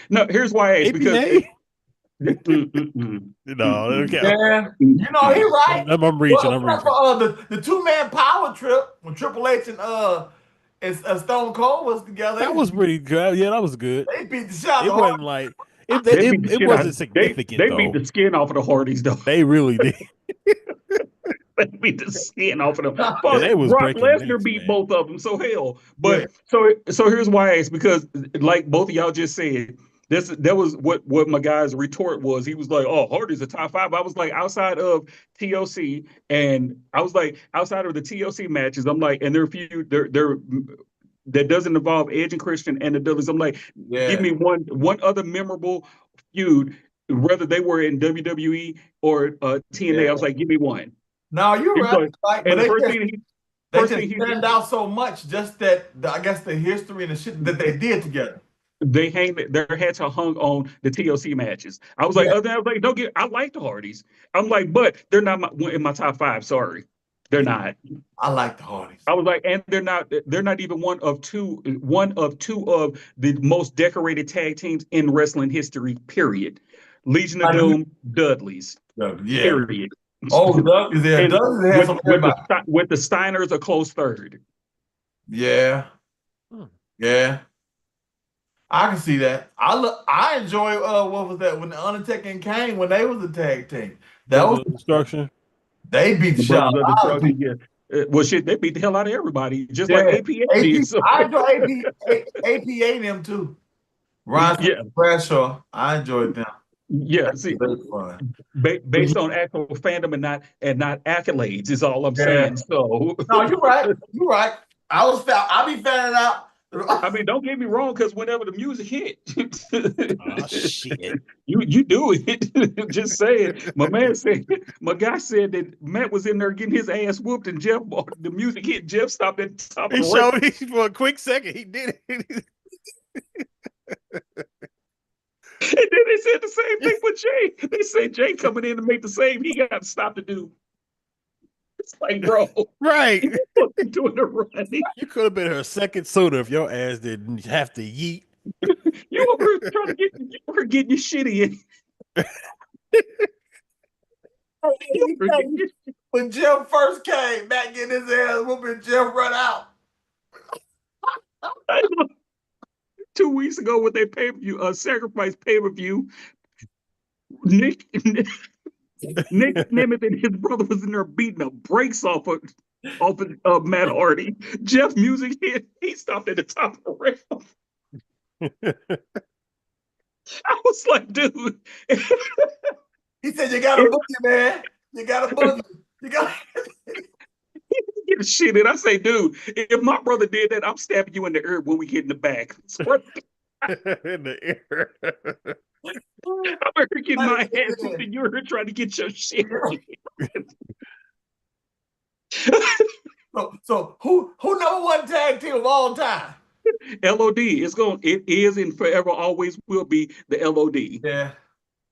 No, here's why I asked. Because no, okay. Yeah, you know he's right. I'm reaching. The 2-man power trip when Triple H and Stone Cold was together. That was pretty good. Yeah, that was good. They beat the shit out of It wasn't like it wasn't significant. They beat the skin off of the Hardys though. They really did. They beat the skin off of them. Yeah, Brock Lesnar beat both of them. So hell. But so here's why I asked, because like both of y'all just said, that was what my guy's retort was. He was like, "Oh, Hardy's a top 5." I was like, outside of TLC, and I was like, outside of the TLC matches, I'm like, and there are a few there that doesn't involve Edge and Christian and the Dudleys. I'm like, give me one other memorable feud, whether they were in WWE or TNA. Yeah. I was like, give me one. No, you're right. Like, and the first thing he stand out so much, just that I guess the history and the shit that they did together. Their heads are hung on the TLC matches. I was like, I like the Hardys. I'm like, but they're not in my top 5. Sorry, they're not. I like the Hardys. I was like, and they're not even one of two of the most decorated tag teams in wrestling history. Period. Legion of Doom, Dudleys. Yeah. Period. Oh, Dudleys there. With the Steiners a close third. Yeah. Yeah. I can see that. I enjoy what was that when the Undertaker and Kane when they was a tag team. That was Destruction. They beat the shit out of well, shit, they beat the hell out of everybody, just like APA did. So. I enjoy APA them too. Ron Bradshaw, I enjoyed them. Yeah, see, based on actual fandom and not accolades is all I'm saying. So no, you're right. You're right. I'll be fanning out. I mean, don't get me wrong, because whenever the music hit, oh, shit. you do it. Just saying. My guy said that Matt was in there getting his ass whooped, and the music hit. Jeff stopped at the top. He showed me for a quick second. He did it. And then they said the same thing with Jay. They said Jay coming in to make the same. He got to stop the dude. It's like, bro, Right. doing the running. You could have been her second sooner if your ass didn't have to yeet. You over trying to get you over getting your shitty in. When Jeff first came back getting his ass whooping, Jeff run out. 2 weeks ago with their pay-per-view, sacrifice pay-per-view, Nick Nemeth and his brother was in there beating the brakes off of Matt Hardy. Jeff music hit. He stopped at the top of the ramp. I was like, dude. He said, "You got a boogie, man. You got a boogie. You got." Get the shit in. I say, dude, if my brother did that, I'm stabbing you in the ear when we get in the back. In the ear. I'm here getting my ass whooped and you're here trying to get your shit. So who number one tag team of all time? LOD. It is and forever always will be the LOD. Yeah.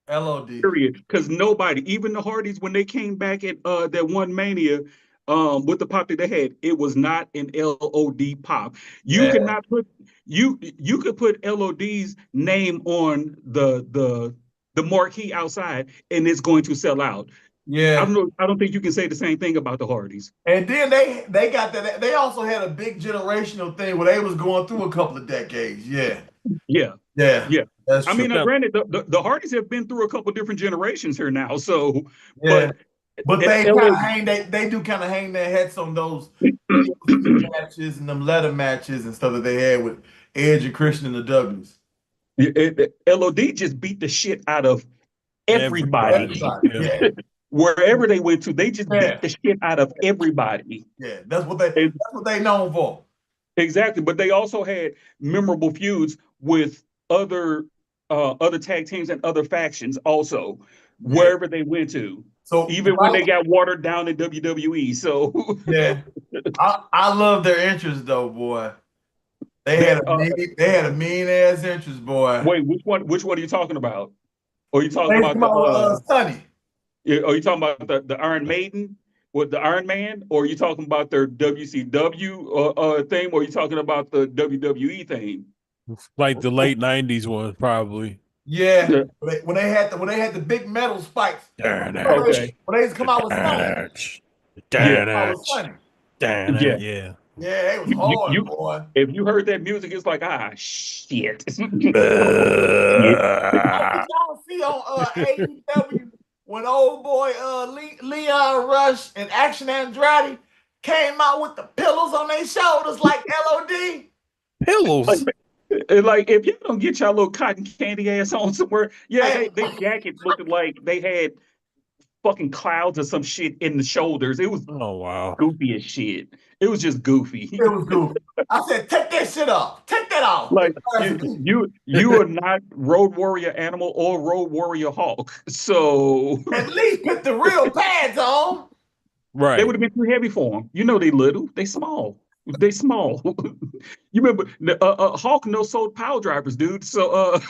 LOD. Period. Because nobody, even the Hardys, when they came back at that one Mania, with the pop that they had, it was not an LOD pop. You cannot put you could put LOD's name on the marquee outside, and it's going to sell out. Yeah, I don't think you can say the same thing about the Hardys. And then they got that. They also had a big generational thing where they was going through a couple of decades. Yeah. That's I mean, true. granted, the Hardys have been through a couple different generations here now. So, yeah. But they kind of hang. They do kind of hang their heads on those matches and them ladder matches and stuff that they had with Edge and Christian and the W's. LOD just beat the shit out of everybody. Yeah. Wherever they went to, they just beat the shit out of everybody. Yeah, that's what they known for. Exactly, but they also had memorable feuds with other tag teams and other factions also, wherever they went to. So even when they got watered down in WWE. So yeah, I love their interest though, boy. They had a mean ass interest, boy. Wait, which one are you talking about? Or are you talking about Sunny? Are you talking about the Iron Maiden with the Iron Man, or are you talking about their WCW thing, or are you talking about the WWE thing? Like the late '90s one, probably. Yeah, when they had the big metal spikes. Okay. When they used to come out with Sunny. Yeah, it was hard, boy. If you heard that music, it's like, shit. Did y'all see on AEW when old boy Leon Rush and Action Andretti came out with the pillows on their shoulders like LOD? Pillows? Like if you don't get y'all little cotton candy ass on somewhere, they jackets looking like they had fucking clouds or some shit in the shoulders. It was goofy as shit. It was just goofy. It was goofy. I said, take that shit off. Take that off. Like you are not Road Warrior Animal or Road Warrior Hulk. So at least put the real pads on. Right. They would have been too heavy for them. You know they little. They small. They small. You remember Hulk sold power drivers, dude. So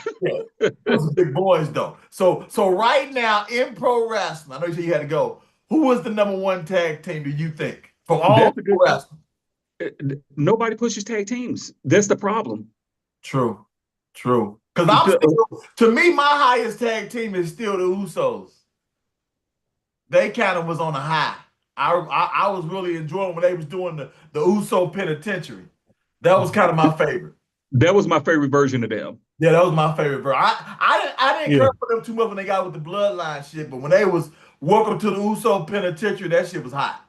those are big boys though. So right now in pro wrestling, I know you said you had to go. Who was the number one tag team do you think from all pro wrestling? Nobody pushes tag teams. That's the problem. True. Because to me, my highest tag team is still the Usos. They kind of was on a high. I was really enjoying when they was doing the Uso Penitentiary. That was kind of my favorite. That was my favorite version of them. Yeah, that was my favorite version. I didn't care for them too much when they got with the bloodline shit, but when they was Welcome to the Uso Penitentiary, that shit was hot.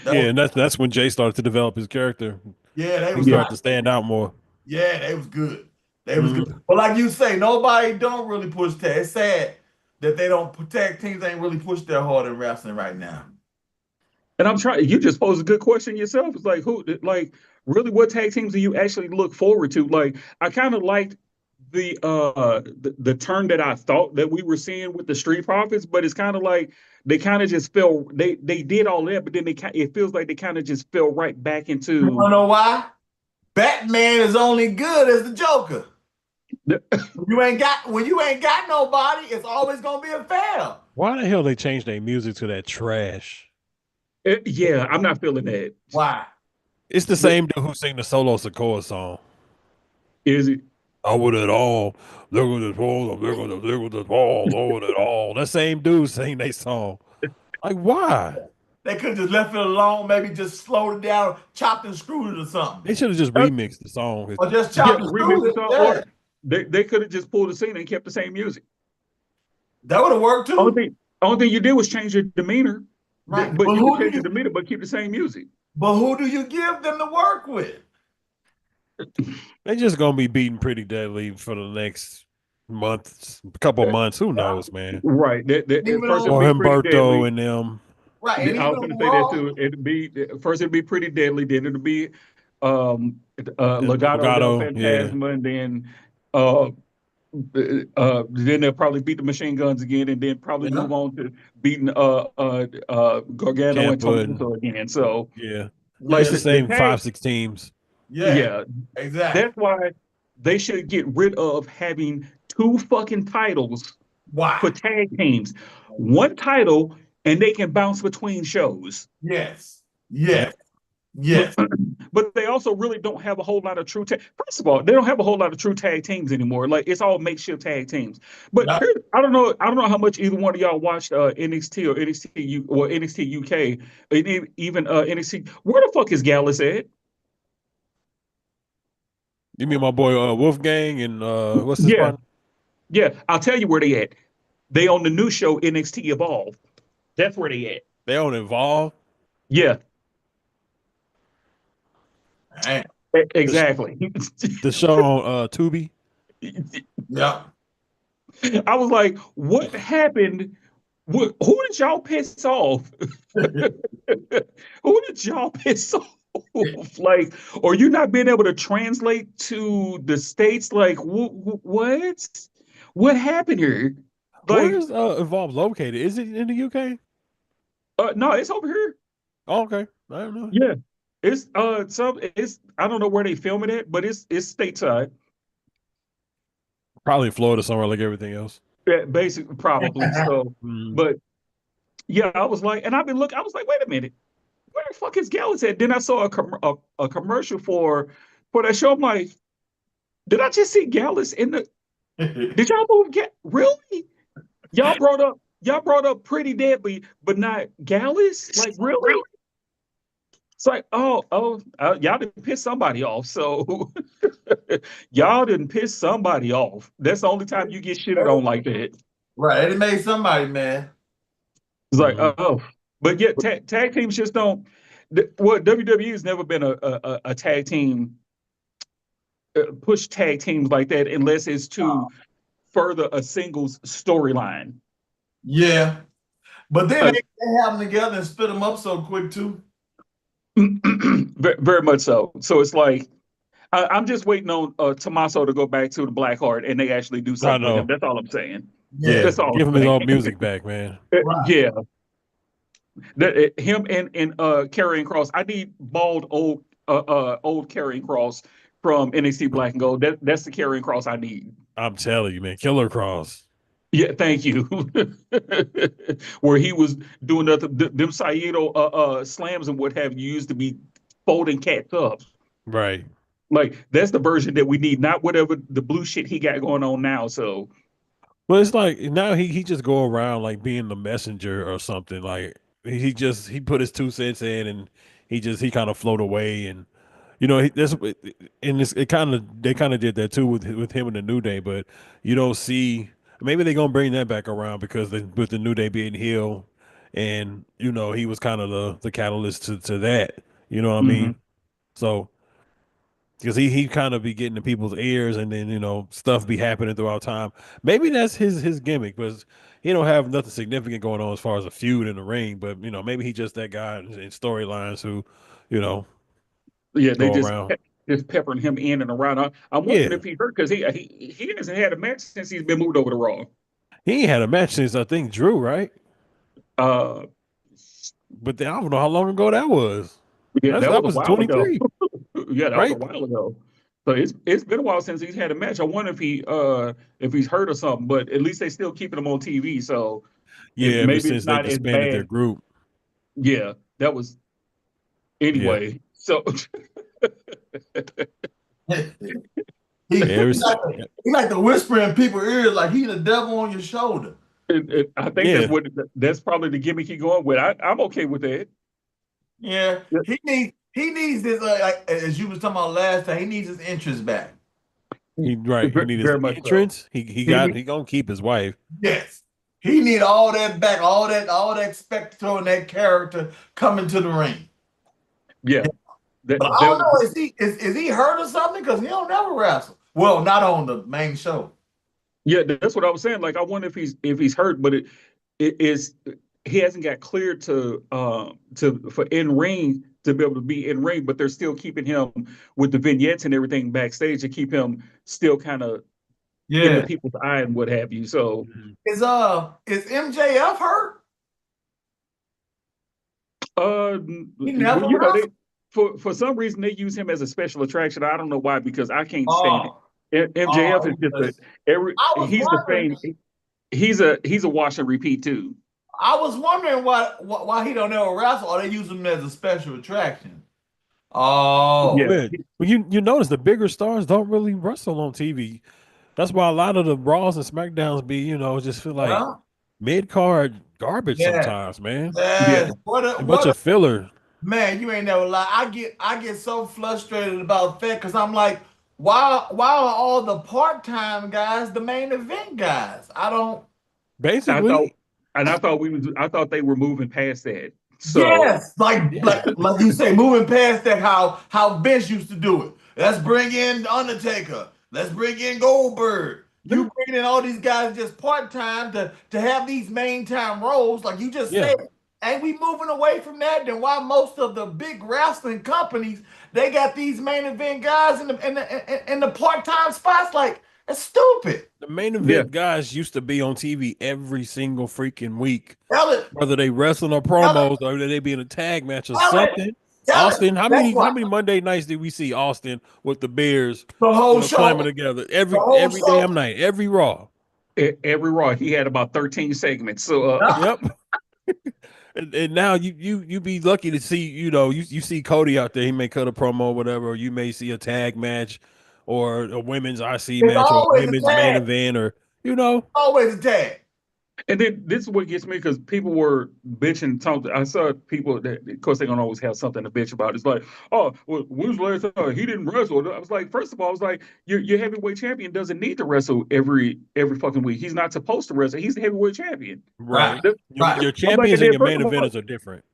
And that's when Jay started to develop his character. Yeah, they was started to stand out more. Yeah, they was good. They was good. But like you say, nobody don't really push tag. It's sad that they don't tag teams ain't really pushed their hard in wrestling right now. And I'm trying. You just posed a good question yourself. It's like really, what tag teams do you actually look forward to? Like, I kind of liked the turn that I thought that we were seeing with the Street Profits, but it's kind of like they kind of just fell. They did all that, but then it feels like they kind of just fell right back into. You wanna know why? Batman is only good as the Joker. When you ain't got nobody, it's always gonna be a fail. Why the hell they changed their music to that trash? Yeah, I'm not feeling that. Why? It's the same dude who sang the Solo Sokoa song. Is it? I would it all. Look at this ball. Look at this ball. Look at it all. That same dude sang that song. Like, why? They could have just left it alone, maybe just slowed it down, chopped and screwed it or something. They should have just remixed the song. Or just chopped and screwed it. Or they could have just pulled the scene and kept the same music. That would have worked too. Only thing you did was change your demeanor. Right. But you can change your demeanor, but keep the same music. But who do you give them to work with? They're just gonna be beating Pretty Deadly for the next couple months. Who knows, man? Right. Or Humberto and them. Right. And I was gonna say that too. It'd be Pretty Deadly, then it'll be Legado del Fantasma, and then they'll probably beat the Machine Guns again, and then probably move on to beating Gargano and Tomaso again. So like the same 5-6 teams. Yeah, exactly. That's why they should get rid of having 2 fucking titles for tag teams. 1 title, and they can bounce between shows. Yes. But they also really don't have a whole lot of true First of all, they don't have a whole lot of true tag teams anymore. Like, it's all makeshift tag teams. But I don't know how much either one of y'all watched NXT or NXT UK, and even NXT. Where the fuck is Gallus at? You mean my boy Wolfgang and what's his partner? Yeah, I'll tell you where they at. They on the new show NXT Evolve. That's where they at. They on Evolve? Yeah. Man. Exactly. The show on Tubi? Yeah. I was like, what happened? Who did y'all piss off? Who did y'all piss off? Like, or you not being able to translate to the States? Like, what? What happened here? Like, where is Evolve located? Is it in the UK? No, it's over here. Oh, okay. I don't know. Yeah. It's I don't know where they film it at, but it's stateside. Probably Florida somewhere like everything else. Yeah, basically, probably. So, but yeah, I was like, and I've been looking. I was like, wait a minute, where the fuck is Gallus at? Then I saw a commercial for that show. I'm like, did I just see Gallus in the? Did y'all move? Really? Y'all brought up Pretty Deadly, but not Gallus? Like, really? It's like, y'all didn't piss somebody off. So y'all didn't piss somebody off. That's the only time you get shitted on like that. Right. It made somebody mad. It's like, but yeah, tag teams just don't. Well, WWE has never been a tag team, push tag teams like that unless it's to further a singles storyline. Yeah. But then they have them together and split them up so quick too. Very much so. So it's like I'm just waiting on Tommaso to go back to the Blackheart and they actually do something with him. That's all I'm saying. Yeah, that's all. Give him his old music back, man. Yeah, him and Karrion Kross. I need bald old Karrion Kross from NXT Black and Gold. That's the Karrion Kross I need. I'm telling you, man, Killer Kross. Yeah, thank you. Where he was doing them Saito slams and what have you used to be folding cats up. Right. Like, that's the version that we need, not whatever the blue shit he got going on now. So, well, it's like now he just go around like being the messenger or something. Like he put his 2 cents in and he kind of float away, and you know they kind of did that too with him and the New Day, but you don't see. Maybe they're gonna bring that back around because with the New Day being heel, and you know he was kind of the catalyst to that. You know what I mean? So because he kind of be getting to people's ears, and then you know stuff be happening throughout time. Maybe that's his gimmick, because he don't have nothing significant going on as far as a feud in the ring. But you know maybe he's just that guy in storylines who, you know, yeah, they just peppering him in and around. I'm wondering if he hurt because he hasn't had a match since he's been moved over to Raw. He ain't had a match since I think Drew, right? But I don't know how long ago that was. Yeah, that was a while ago. Yeah, that was a while ago. So it's been a while since he's had a match. I wonder if he's hurt or something. But at least they still keeping him on TV. So Yeah, but maybe it's since they not as disbanded their bad. group. Yeah, that was anyway. So he There's like to whisper in people's ears like he the devil on your shoulder. I think that's probably the gimmick he's going with. I'm okay with that. Yeah, he needs this like as you was talking about last time. He needs his interest back. He need his Very much entrance. So. He gonna keep his wife. Yes, he need all that back, all that spectacle and that character coming to the ring. Yeah, but I don't know. Is he hurt or something? Because he don't never wrestle. Well, not on the main show. Yeah, that's what I was saying. Like, I wonder if he's hurt, but it is he hasn't got cleared for in ring to be able to be in ring, but they're still keeping him with the vignettes and everything backstage to keep him still kind of in the people's eye and what have you. So is MJF hurt? He never for some reason they use him as a special attraction. I don't know why, because I can't stand it. MJF is just he's the same. He's a wash and repeat too. I was wondering why he don't ever wrestle, or they use him as a special attraction. Oh, yeah. Well, you notice the bigger stars don't really wrestle on TV. That's why a lot of the Raws and Smackdowns be, just feel like mid-card garbage sometimes, man. Yeah. A bunch of filler. Man, you ain't never lie. I get so frustrated about that because I'm like, why are all the part-time guys the main event guys? I don't. Basically. I thought they were moving past that. So yes, like you say, moving past that, how Vince used to do it. Let's bring in The Undertaker. Let's bring in Goldberg. You bring in all these guys just part-time to have these main time roles, like you just said. Ain't we moving away from that? Then why most of the big wrestling companies, they got these main event guys in the part-time spots? Like, that's stupid. The main event guys used to be on TV every single freaking week. Whether they wrestling or promos or they be in a tag match or something. Austin, how many Monday nights did we see Austin with the Bears the whole show climbing together every damn night, every Raw? Every Raw, he had about 13 segments. So yep. And now you be lucky to see, you see Cody out there, he may cut a promo or whatever, or you may see a tag match or a women's IC match or a women's main event or always a tag. And then this is what gets me, because people were bitching. I saw people that, of course, they're gonna always have something to bitch about. It's like, oh, well, when's the last time he didn't wrestle? I was like, first of all, I was like, your heavyweight champion doesn't need to wrestle every fucking week. He's not supposed to wrestle. He's the heavyweight champion. Right. Your champions and your main eventers are different.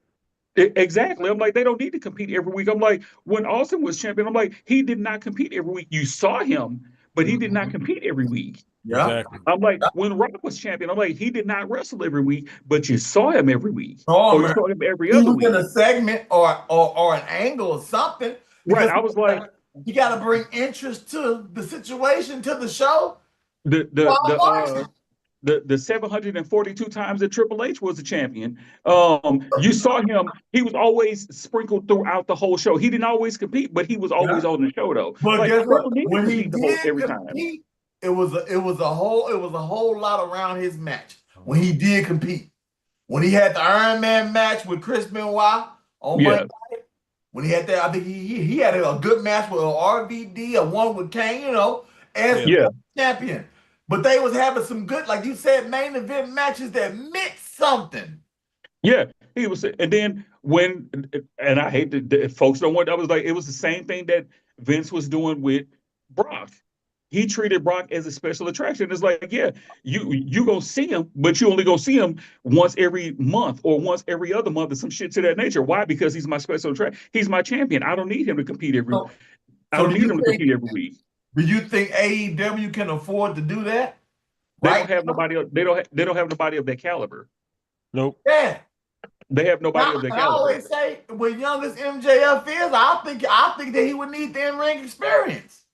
Exactly. I'm like, they don't need to compete every week. I'm like, when Austin was champion, I'm like, he did not compete every week. You saw him, but he did not compete every week. Yeah. Exactly. I'm like, when Rock was champion, I'm like, he did not wrestle every week, but you saw him every week. Or you saw him every other week. in a segment or an angle or something. Right. I was like, you got to bring interest to the situation, to the show. The 742 times that Triple H was a champion. You saw him. He was always sprinkled throughout the whole show. He didn't always compete, but he was always on the show, though. But like, guess what? When he did every time. It was a whole lot around his match when he did compete. When he had the Iron Man match with Chris Benoit on Monday night, when he had that, I think he had a good match with RVD, a one with Kane, as champion. But they was having some good, like you said, main event matches that meant something. Yeah, he was. And then and I hate that folks don't want. I was like, it was the same thing that Vince was doing with Brock. He treated Brock as a special attraction. It's like, you gonna see him, but you only gonna see him once every month or once every other month or some shit to that nature. Why? Because he's my special attraction. He's my champion. I don't need him to compete every week. I don't need him to compete every week. Do you think AEW can afford to do that? They don't have nobody. They don't have nobody of that caliber. Nope. Yeah. They have nobody of that caliber. I always say, when young as MJF is, I think that he would need the in-ring experience.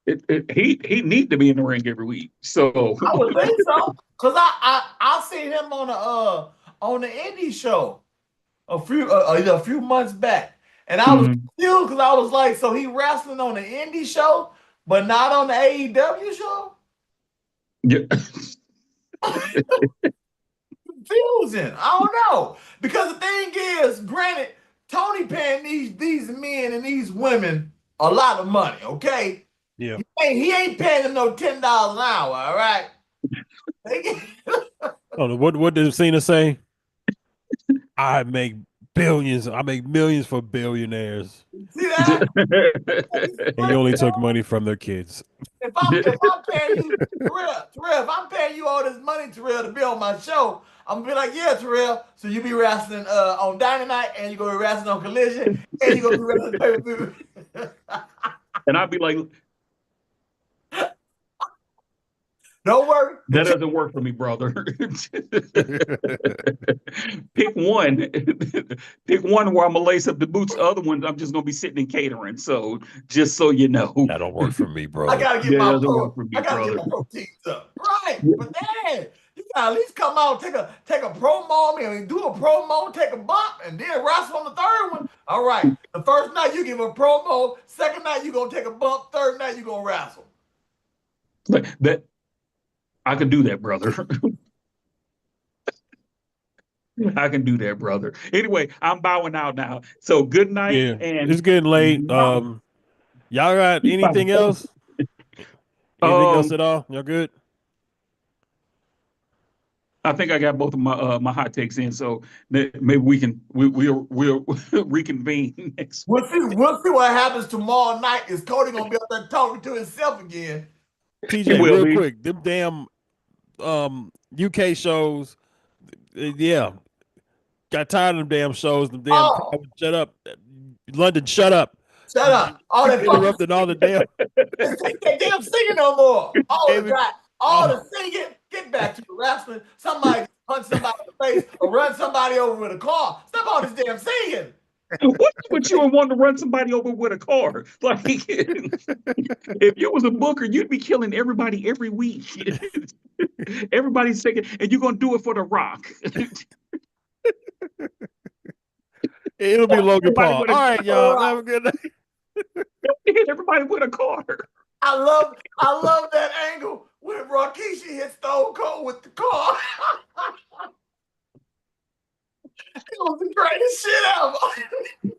He need to be in the ring every week. So I would think so, because I seen him on the indie show a few months back, And I was confused because I was like, so he wrestling on the indie show, but not on the AEW show? Yeah. Confusing. I don't know. Because the thing is, granted, Tony paying these men and these women a lot of money, okay? Yeah. He ain't paying them no $10 an hour, all right? Oh, what did Cena say? I make billions. I make millions for billionaires. See that? And you only took money from their kids. If I'm paying you, Terrell, if I'm paying you all this money, Terrell, to be on my show, I'm gonna be like, yeah, Terrell. So you be wrestling on Dynamite, and you gonna be wrestling on Collision, and you gonna be wrestling pay-per-view. And I'd be like, don't worry. That doesn't work for me, brother. Pick one. Pick one where I'm gonna lace up the boots. The other ones I'm just gonna be sitting in catering. So just so you know. That don't work for me, bro. I gotta get my proteins up. Right. But then you gotta at least come out, take a promo, do a promo, take a bump, and then wrestle on the third one. All right. The first night you give a promo, second night you gonna take a bump, third night you gonna wrestle. That I can do that, brother. I can do that, brother. Anyway, I'm bowing out now. So good night. Yeah, and it's getting late. Y'all got anything else? Anything else at all? Y'all good? I think I got both of my hot takes in, so maybe we'll reconvene next week. We'll see what happens tomorrow night. Is Cody gonna be up there talking to himself again? PJ, real quick, them damn UK shows, yeah. Got tired of them damn shows. Them damn shut up. London, shut up. Shut up. All that interrupting all the damn. Take that damn singing no more. All the singing. Get back to the wrestling. Somebody punch somebody in the face or run somebody over with a car. Stop all this damn singing. What you would want to run somebody over with a car? Like, if you was a booker, you'd be killing everybody every week. Everybody's singing, and you're gonna do it for The Rock. It'll be Logan Paul. All right, y'all. Have a good night. Hit everybody with a car. I love that angle when Rikishi hit Stone Cold with the car. It was the greatest shit ever.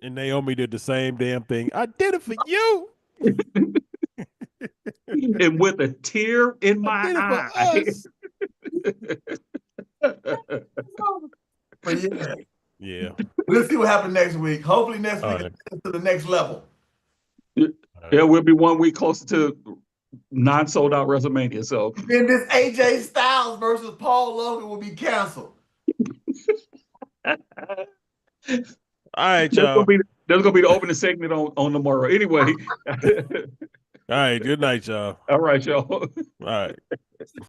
And Naomi did the same damn thing. I did it for you. And with a tear in my eye. But yeah. We'll see what happens next week. Hopefully next week to the next level. Yeah, we'll be 1 week closer to non-sold out WrestleMania. So then this AJ Styles versus Paul Logan will be canceled. All right, y'all. That's gonna be the opening segment on tomorrow. Anyway. All right, good night, y'all. All right, y'all. All right.